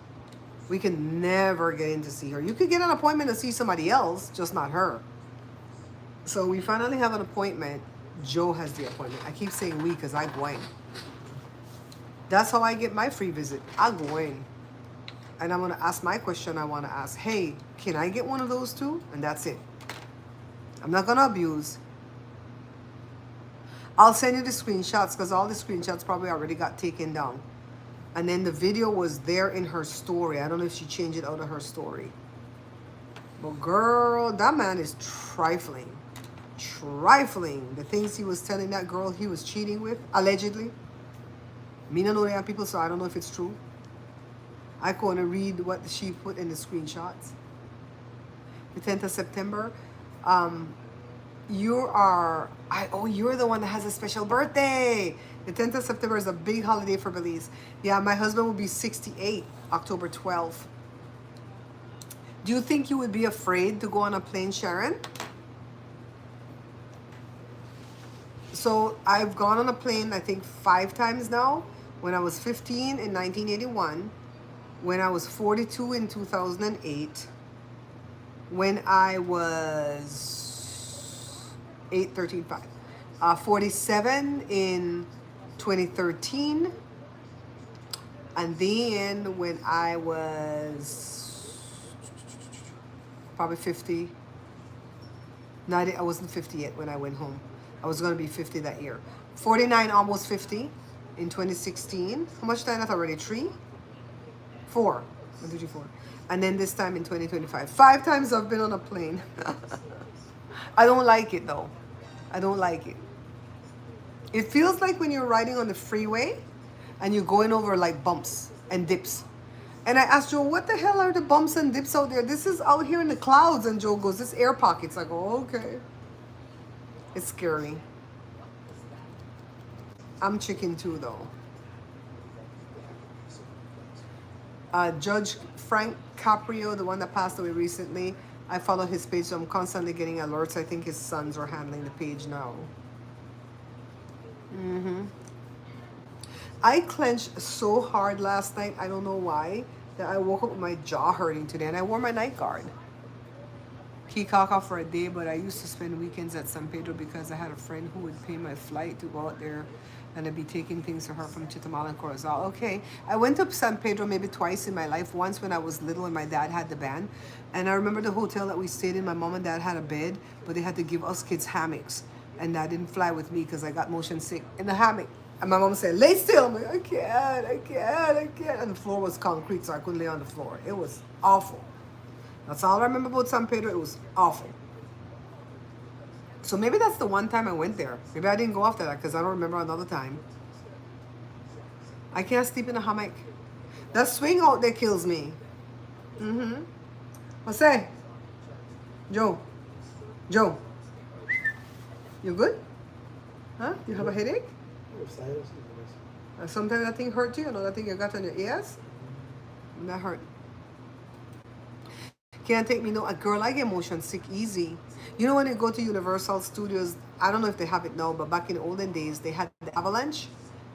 We can never get in to see her. You could get an appointment to see somebody else, just not her. So we finally have an appointment. Joe has the appointment. I keep saying we because I go in. That's how I get my free visit. I go in. And I'm going to ask my question I want to ask. Hey, can I get one of those too? And that's it. I'm not going to abuse. I'll send you the screenshots because all the screenshots probably already got taken down. And then the video was there in her story. I don't know if she changed it out of her story. But girl, that man is trifling. Trifling. The things he was telling that girl he was cheating with, allegedly. Me don't know they are people, so I don't know if it's true. I want to read what she put in the screenshots. The 10th of September. You're the one that has a special birthday. The 10th of September is a big holiday for Belize. Yeah, my husband will be 68, October 12th. Do you think you would be afraid to go on a plane, Sharon? So I've gone on a plane, I think 5 times now. When I was 15 in 1981. When I was 42 in 2008. When I was 47 in 2013. And then when I was probably 50. No, I wasn't 50 yet when I went home. I was going to be 50 that year. 49, almost 50 in 2016. How much time that's already? 3? 4. 1, 2, 3, 4. And then this time in 2025. 5 times I've been on a plane. I don't like it though. I don't like it. It feels like when you're riding on the freeway and you're going over like bumps and dips. And I asked Joe, what the hell are the bumps and dips out there? This is out here in the clouds. And Joe goes, this air pockets. I go, okay. It's scary. I'm chicken too though. Judge Frank Caprio, the one that passed away recently, I follow his page, so I'm constantly getting alerts. I think his sons are handling the page now. I clenched so hard last night, I don't know why, that I woke up with my jaw hurting today, and I wore my night guard. Kikaka for a day, but I used to spend weekends at San Pedro because I had a friend who would pay my flight to go out there, and I'd be taking things to her from Chitamal and Corozal. Okay, I went to San Pedro maybe twice in my life. Once when I was little and my dad had the band. And I remember the hotel that we stayed in, my mom and dad had a bed, but they had to give us kids hammocks. And that didn't fly with me because I got motion sick in the hammock. And my mom said, lay still. I'm like, I can't. And the floor was concrete, so I couldn't lay on the floor. It was awful. That's all I remember about San Pedro. It was awful. So maybe that's the one time I went there. Maybe I didn't go after that because I don't remember another time. I can't sleep in a hammock. That swing out there kills me. Mm-hmm. What's that? Joe. Joe. You good? Huh? You have a headache? Sometimes that thing hurt you. Another thing you got on your ears. That hurt. Can't take me no. A girl, I get motion sick easy. You know when you go to Universal Studios, I don't know if they have it now, but back in olden days they had the avalanche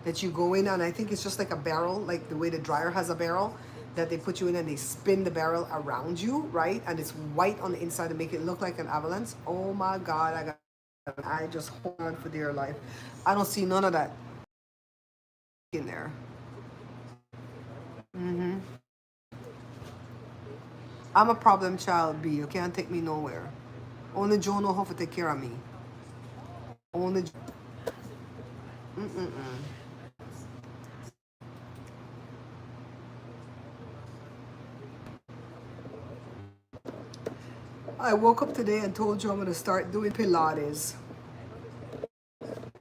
that you go in and I think it's just like a barrel, like the way the dryer has a barrel that they put you in and they spin the barrel around you, right? And it's white on the inside to make it look like an avalanche. Oh my God, I just hold on for dear life. I don't see none of that in there. Hmm. I'm a problem child, B. You can't take me nowhere. Only Joe know how to take care of me. Only. Mm-mm-mm. I woke up today and told Joe I'm gonna start doing Pilates.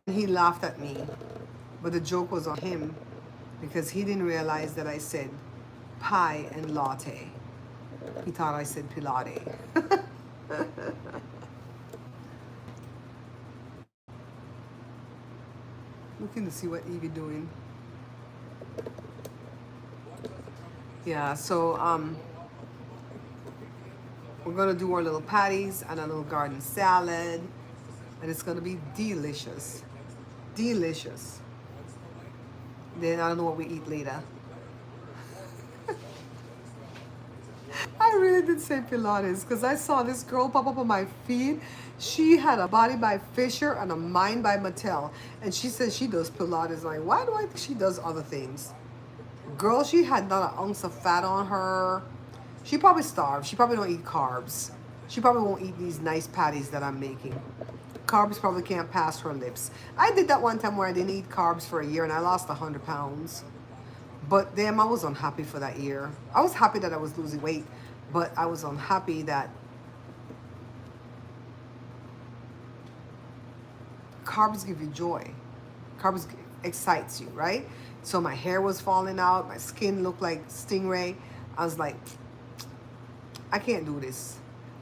He laughed at me, but the joke was on him because he didn't realize that I said pie and latte. He thought I said Pilate. Looking to see what Evie doing. Yeah, so we're gonna do our little patties and a little garden salad, and it's gonna be delicious, delicious. Then I don't know what we eat later. I really did say Pilates because I saw this girl pop up on my feed. She had a body by Fisher and a mind by Mattel, and she says she does Pilates. Like, why do I think she does other things? Girl, she had not an ounce of fat on her. She probably starved. She probably don't eat carbs. She probably won't eat these nice patties that I'm making. Carbs probably can't pass her lips. I did that one time where I didn't eat carbs for a year and I lost 100 pounds. But damn, I was unhappy for that year. I was happy that I was losing weight, but I was unhappy that carbs give you joy. Carbs excites you, right? So my hair was falling out. My skin looked like stingray. I was like, I can't do this.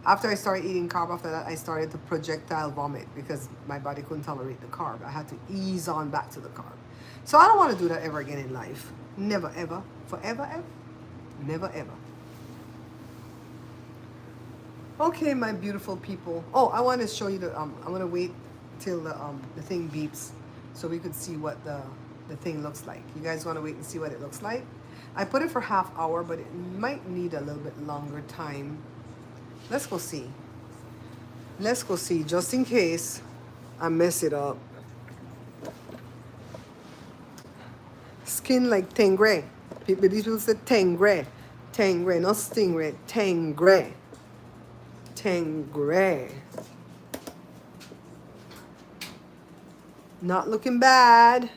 After I started eating carb, after that, I started to projectile vomit because my body couldn't tolerate the carb. I had to ease on back to the carb. So I don't want to do that ever again in life. Never, ever. Forever, ever. Never, ever. Okay, my beautiful people. Oh, I want to show you the, I'm going to wait till the thing beeps so we could see what the thing looks like. You guys want to wait and see what it looks like? I put it for half hour, but it might need a little bit longer time. Let's go see. Let's go see, just in case I mess it up. Skin like tangray. These people say tangray. Tangray, not stingray. Tangray. Tangray. Not looking bad.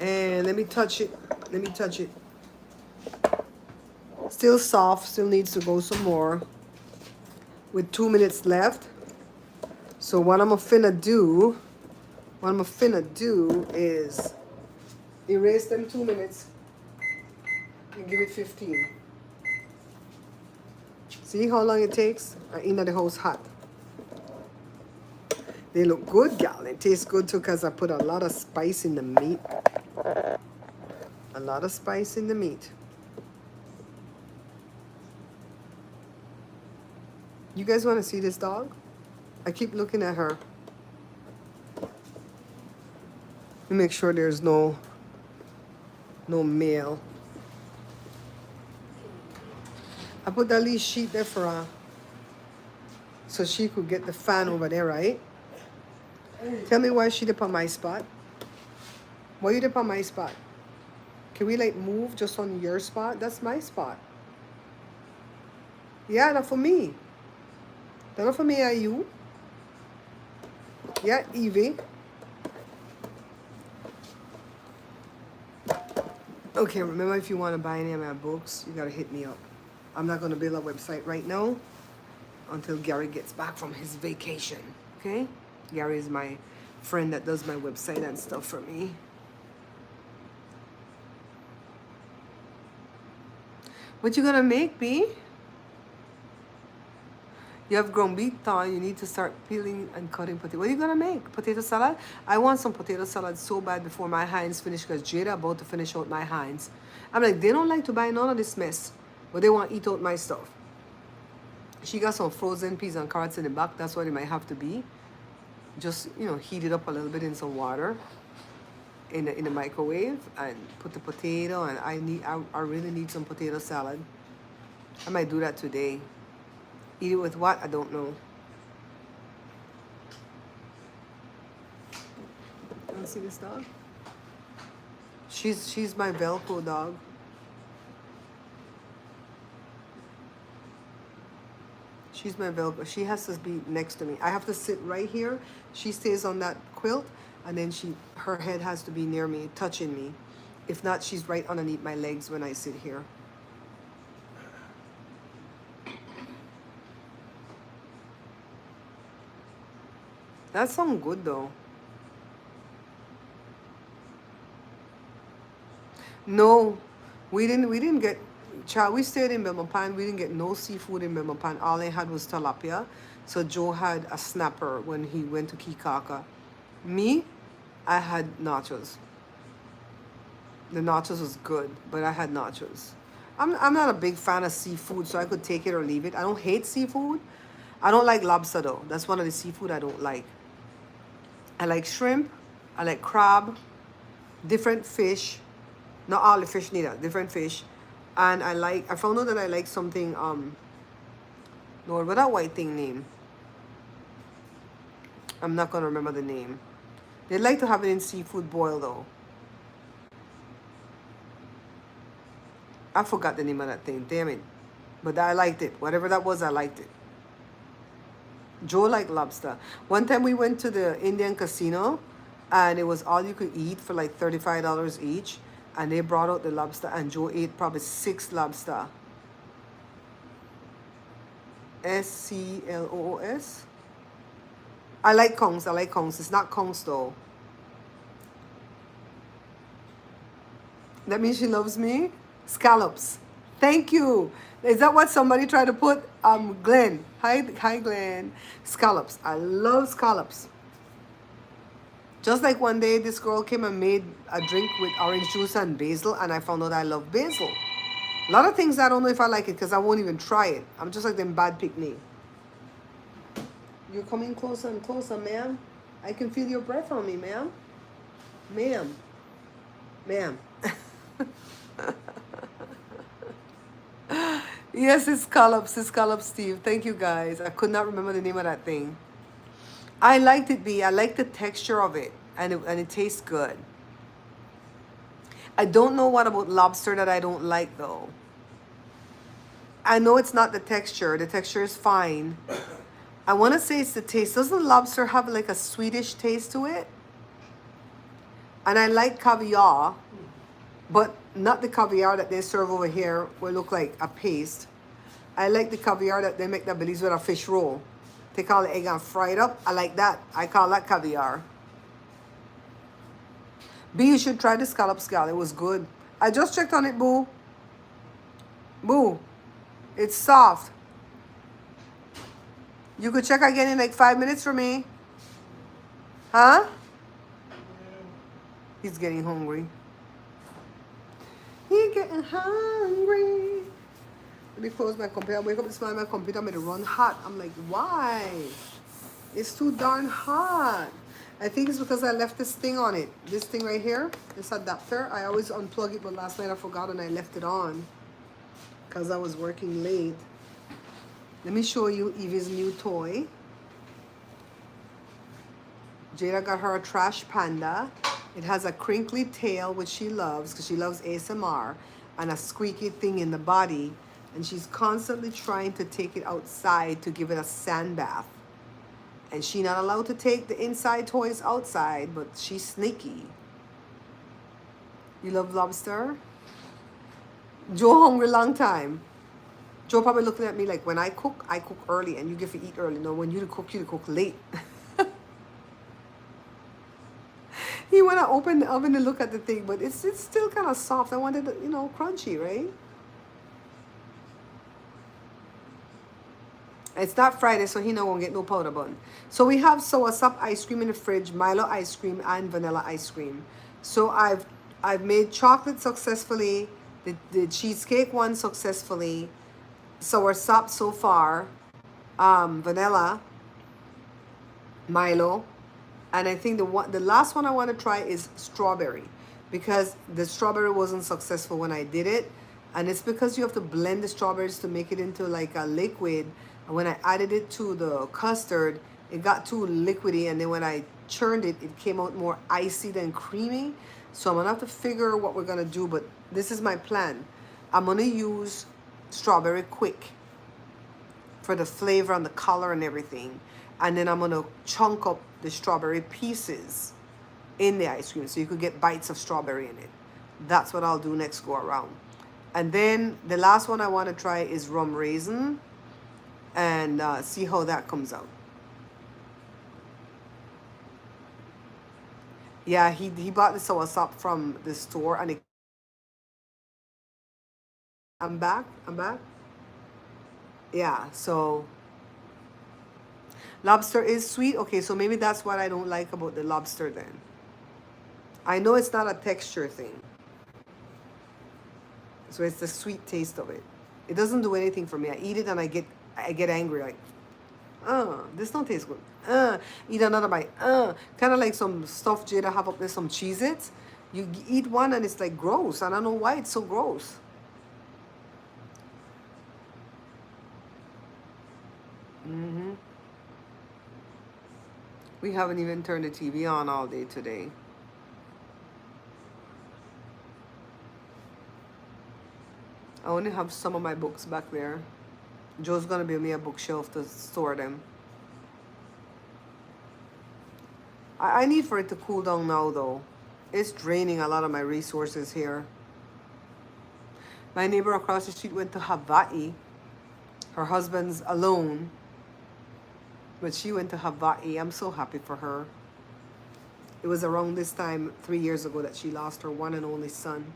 And let me touch it. Let me touch it. Still soft. Still needs to go some more. With 2 minutes left. So what I'm finna do is erase them 2 minutes and give it 15. See how long it takes? I in the house hot. They look good, gal. It tastes good too because I put a lot of spice in the meat. A lot of spice in the meat. You guys want to see this dog? I keep looking at her. Let me make sure there's no male. I put that little sheet there for her so she could get the fan over there, right? Tell me why she dip on my spot. Why you dip on my spot? Can we like move just on your spot? That's my spot. Yeah, not for me. That's not for me, are you? Yeah, Evie. Okay, remember if you want to buy any of my books, you gotta hit me up. I'm not gonna build a website right now until Gary gets back from his vacation. Okay? Gary is my friend that does my website and stuff for me. What you gonna make, B? You have ground beef thawing. You need to start peeling and cutting potato. What are you gonna make? Potato salad? I want some potato salad so bad before my Heinz finish because Jada about to finish out my Heinz. I'm like, they don't like to buy none of this mess, but they want to eat out my stuff. She got some frozen peas and carrots in the back. That's what it might have to be. Just, you know, heat it up a little bit in some water in the microwave and put the potato. And I really need some potato salad. I might do that today. Eat it with what? I don't know. You see this dog? She's my Velcro dog. She's my Velcro. She has to be next to me. I have to sit right here. She stays on that quilt, and then her head has to be near me, touching me. If not, she's right underneath my legs when I sit here. That sounds good though. No, we didn't get. Child, we stayed in Belmopan. We didn't get no seafood in Belmopan. All I had was tilapia. So Joe had a snapper when he went to Kikaka. Me, I had nachos. The nachos was good, but I had nachos. I'm not a big fan of seafood, so I could take it or leave it. I don't hate seafood. I don't like lobster though. That's one of the seafood I don't like. I like shrimp. I like crab. Different fish. Not all the fish neither. Different fish. And I found out that I like something, Lord, what that white thing name? I'm not going to remember the name. They like to have it in seafood boil though. I forgot the name of that thing, damn it. But I liked it. Whatever that was, I liked it. Joe liked lobster. One time we went to the Indian casino and it was all you could eat for like $35 each. And they brought out the lobster and Joe ate probably 6 lobster. SCLOOS. I like kongs. I like kongs. It's not kongs though. That means she loves me? Scallops. Thank you. Is that what somebody tried to put? Glenn. Hi, Glenn. Scallops. I love scallops. Just like one day, this girl came and made a drink with orange juice and basil, and I found out I love basil. A lot of things I don't know if I like it because I won't even try it. I'm just like them bad picnic. You're coming closer and closer, ma'am. I can feel your breath on me, ma'am. Ma'am. Ma'am. Yes, it's scallops. It's scallops, Steve. Thank you, guys. I could not remember the name of that thing. I liked it, B. I like the texture of it, and it tastes good. I don't know what about lobster that I don't like, though. I know it's not the texture. The texture is fine. I want to say it's the taste. Doesn't lobster have like a sweetish taste to it? And I like caviar, but not the caviar that they serve over here will look like a paste. I like the caviar that they make that Belize with a fish roll. Take all the egg and fry it up. I like that. I call that caviar. B, you should try the scallop scale. It was good. I just checked on it, boo. Boo. It's soft. You could check again in like 5 minutes for me. Huh? He's getting hungry. He's getting hungry. Let me close my computer. I wake up this morning, my computer made it run hot. I'm like, why? It's too darn hot. I think it's because I left this thing on it. This thing right here, this adapter. I always unplug it, but last night I forgot and I left it on because I was working late. Let me show you Evie's new toy. Jada got her a trash panda. It has a crinkly tail, which she loves because she loves ASMR, and a squeaky thing in the body. And she's constantly trying to take it outside to give it a sand bath. And she's not allowed to take the inside toys outside, but she's sneaky. You love lobster? Joe hungry long time. Joe probably looking at me like, when I cook early and you get to eat early. No, when you cook late. He when I opened the oven to look at the thing, but it's still kind of soft. I wanted it, crunchy, right? It's not Friday, so he not gonna get no powder bun. So we have soursop ice cream in the fridge, Milo ice cream, and vanilla ice cream. So I've made chocolate successfully, the cheesecake one successfully, soursop so far, vanilla, Milo, and I think the last one I want to try is strawberry, because the strawberry wasn't successful when I did it, and it's because you have to blend the strawberries to make it into like a liquid, and when I added it to the custard, it got too liquidy, and then when I churned it, it came out more icy than creamy. So I'm gonna have to figure what we're gonna do, but this is my plan. I'm gonna use strawberry quick for the flavor and the color and everything. And then I'm gonna chunk up the strawberry pieces in the ice cream so you could get bites of strawberry in it. That's what I'll do next go around. And then the last one I want to try is rum raisin, and see how that comes out. Yeah, he bought the soursop from the store, and I'm back. I'm back. Yeah, so lobster is sweet. Okay, so maybe that's what I don't like about the lobster then. I know it's not a texture thing. So it's the sweet taste of it. It doesn't do anything for me. I eat it and I get angry, like, this don't taste good. Eat another bite. Kind of like some stuff Jada have up there, some Cheez-Its. You eat one and it's like gross. I don't know why it's so gross. We haven't even turned the TV on all day today. I only have some of my books back there. Joe's gonna build me a bookshelf to store them. I need for it to cool down now though. It's draining a lot of my resources here. My neighbor across the street went to Hawaii. Her husband's alone, but she went to Hawaii. I'm so happy for her. It was around this time 3 years ago that she lost her one and only son.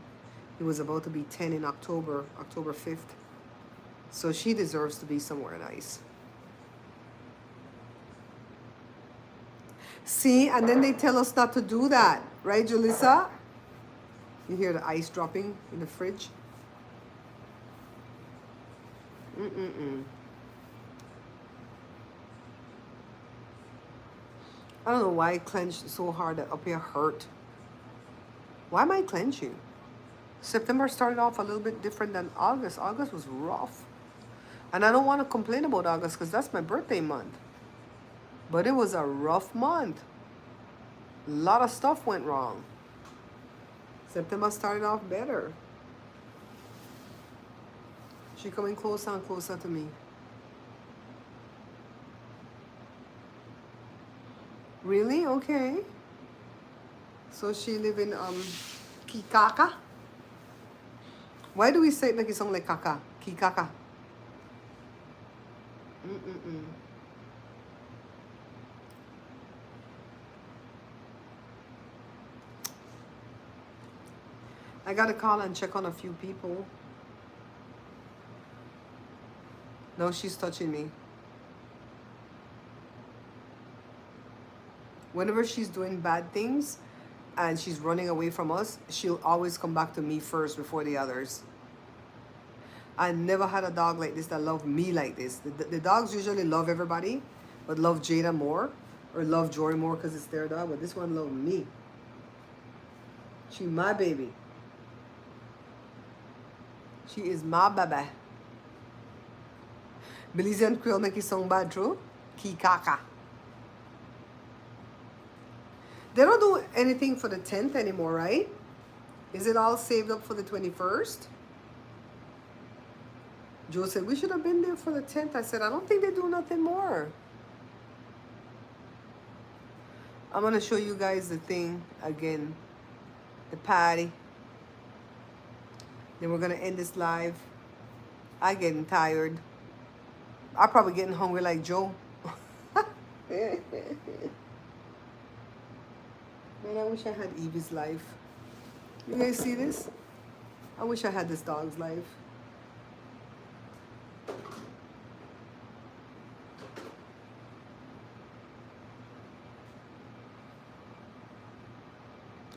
He was about to be 10 in October 5th. So she deserves to be somewhere nice. See, and then they tell us not to do that. Right, Julissa? You hear the ice dropping in the fridge? I don't know why I clenched so hard that up here hurt. Why am I clenching? September started off a little bit different than August. August was rough. And I don't want to complain about August because that's my birthday month. But it was a rough month. A lot of stuff went wrong. September started off better. She coming closer and closer to me. Really? Okay. So she live in Kikaka? Why do we say it like it sound like kaka? Kikaka. I gotta call and check on a few people. No, she's touching me. Whenever she's doing bad things and she's running away from us, she'll always come back to me first before the others. I never had a dog like this that loved me like this. The dogs usually love everybody, but love Jada more or love Jory more because it's their dog, but this one loved me. She my baby. She is my baby. Belizean Creole make it sound bad, true? Kikaka. They don't do anything for the 10th anymore, right? Is it all saved up for the 21st? Joe said, we should have been there for the 10th. I said, I don't think they do nothing more. I'm going to show you guys the thing again. The patty. Then we're going to end this live. I'm getting tired. I'm probably getting hungry like Joe. Man, I wish I had Evie's life. You guys see this? I wish I had this dog's life.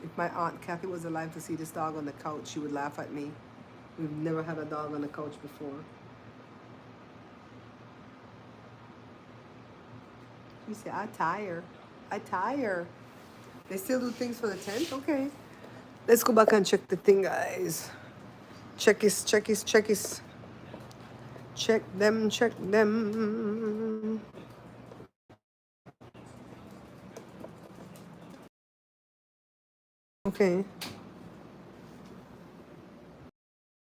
If my aunt Kathy was alive to see this dog on the couch, she would laugh at me. We've never had a dog on the couch before. She said, I tire. I tire. They still do things for the tent? Okay. Let's go back and check the thing, guys. Checkies, checkies, checkies. Check them, check them. Okay.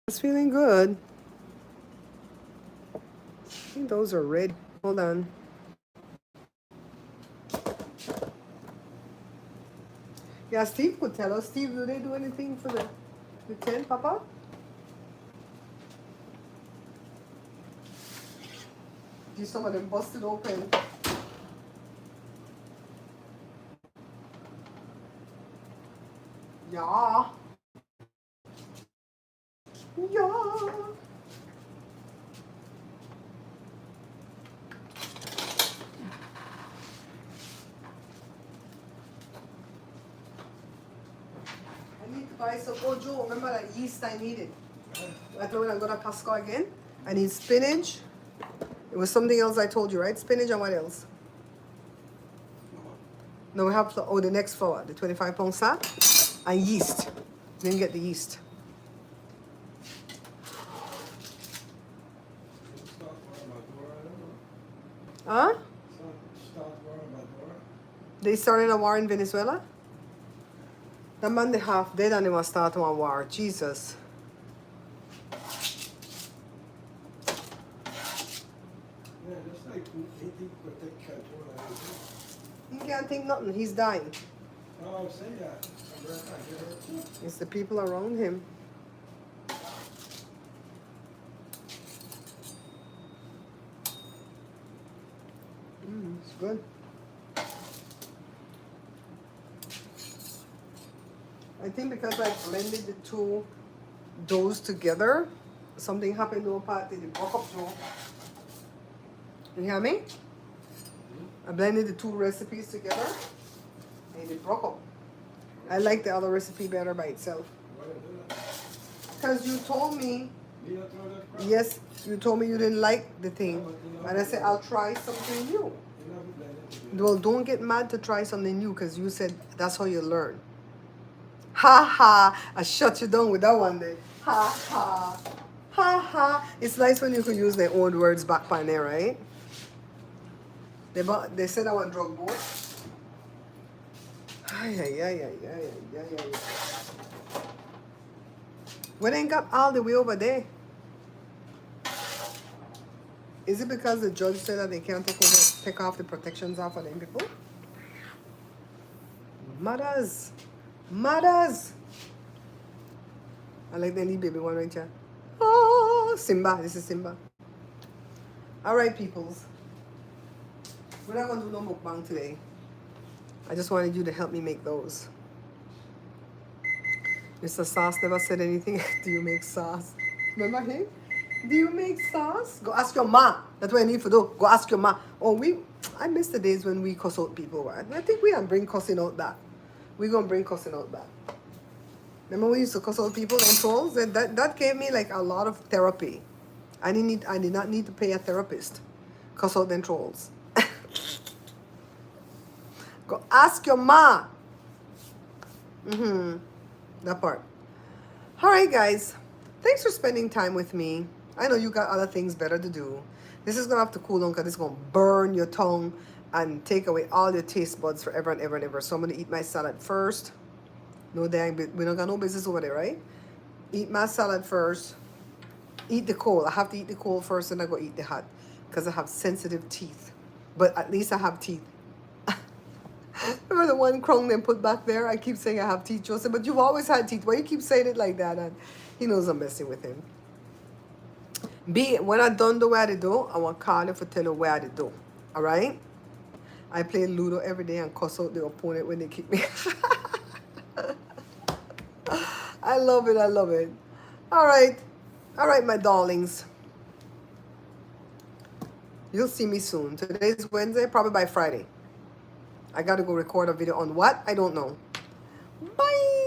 It's feeling good. I think those are red. Hold on. Yeah, Steve could tell us. Steve, do they do anything for the tent, Papa? Do some of them busted open? Yeah. Yeah. I need to buy some. Oh, Joe, remember that yeast I needed? I told you I'm going to Costco again. I need spinach. It was something else I told you, right? Spinach and what else? No, we have, oh, the next flour, the 25-pound sack, and yeast. Didn't get the yeast. Huh? They started a war in Venezuela? The man they half dead and they must start one war. Jesus. He can't think nothing. He's dying. It's the people around him. It's good. I think because I blended the two doughs together, something happened to a party. They broke up Joe. You hear me? I blended the two recipes together and it broke up. I like the other recipe better by itself. Because you told me, yes, you told me you didn't like the thing. And I said, I'll try something new. Well, don't get mad to try something new because you said that's how you learn. Ha ha, I shut you down with that one day. Ha ha, ha ha. It's nice when you can use their own words back on there, right? They said I want drug board. Ay. When they got all the way over there? Is it because the judge said that they can't take off the protections off of them people? Mothers. I like the little baby one right here. Oh, Simba. This is Simba. All right, peoples. We're not going to do no mukbang today. I just wanted you to help me make those. Mr. Sauce never said anything. Do you make sauce? Remember him? Do you make sauce? Go ask your ma. That's what I need to do. Go ask your ma. Oh, I miss the days when we cuss out people. I think we can bring cussing out back. We're going to bring cussing out back. Remember we used to cuss out people and trolls? That gave me like a lot of therapy. I did not need to pay a therapist. Cuss out them trolls. Go ask your ma. That part. All right, guys. Thanks for spending time with me. I know you got other things better to do. This is going to have to cool down because it's going to burn your tongue and take away all your taste buds forever and ever and ever. So I'm going to eat my salad first. No dang, we don't got no business over there, right? Eat my salad first. Eat the cold. I have to eat the cold first and I go eat the hot because I have sensitive teeth. But at least I have teeth. Remember the one crown they put back there? I keep saying I have teeth, Joseph, but you've always had teeth. Why you keep saying it like that? And he knows I'm messing with him. When I done the way I do, I want to call you for tell you what I do. All right? I play Ludo every day and cuss out the opponent when they kick me. I love it. I love it. All right. All right, my darlings. You'll see me soon. Today's Wednesday, probably by Friday. I got to go record a video on what? I don't know. Bye.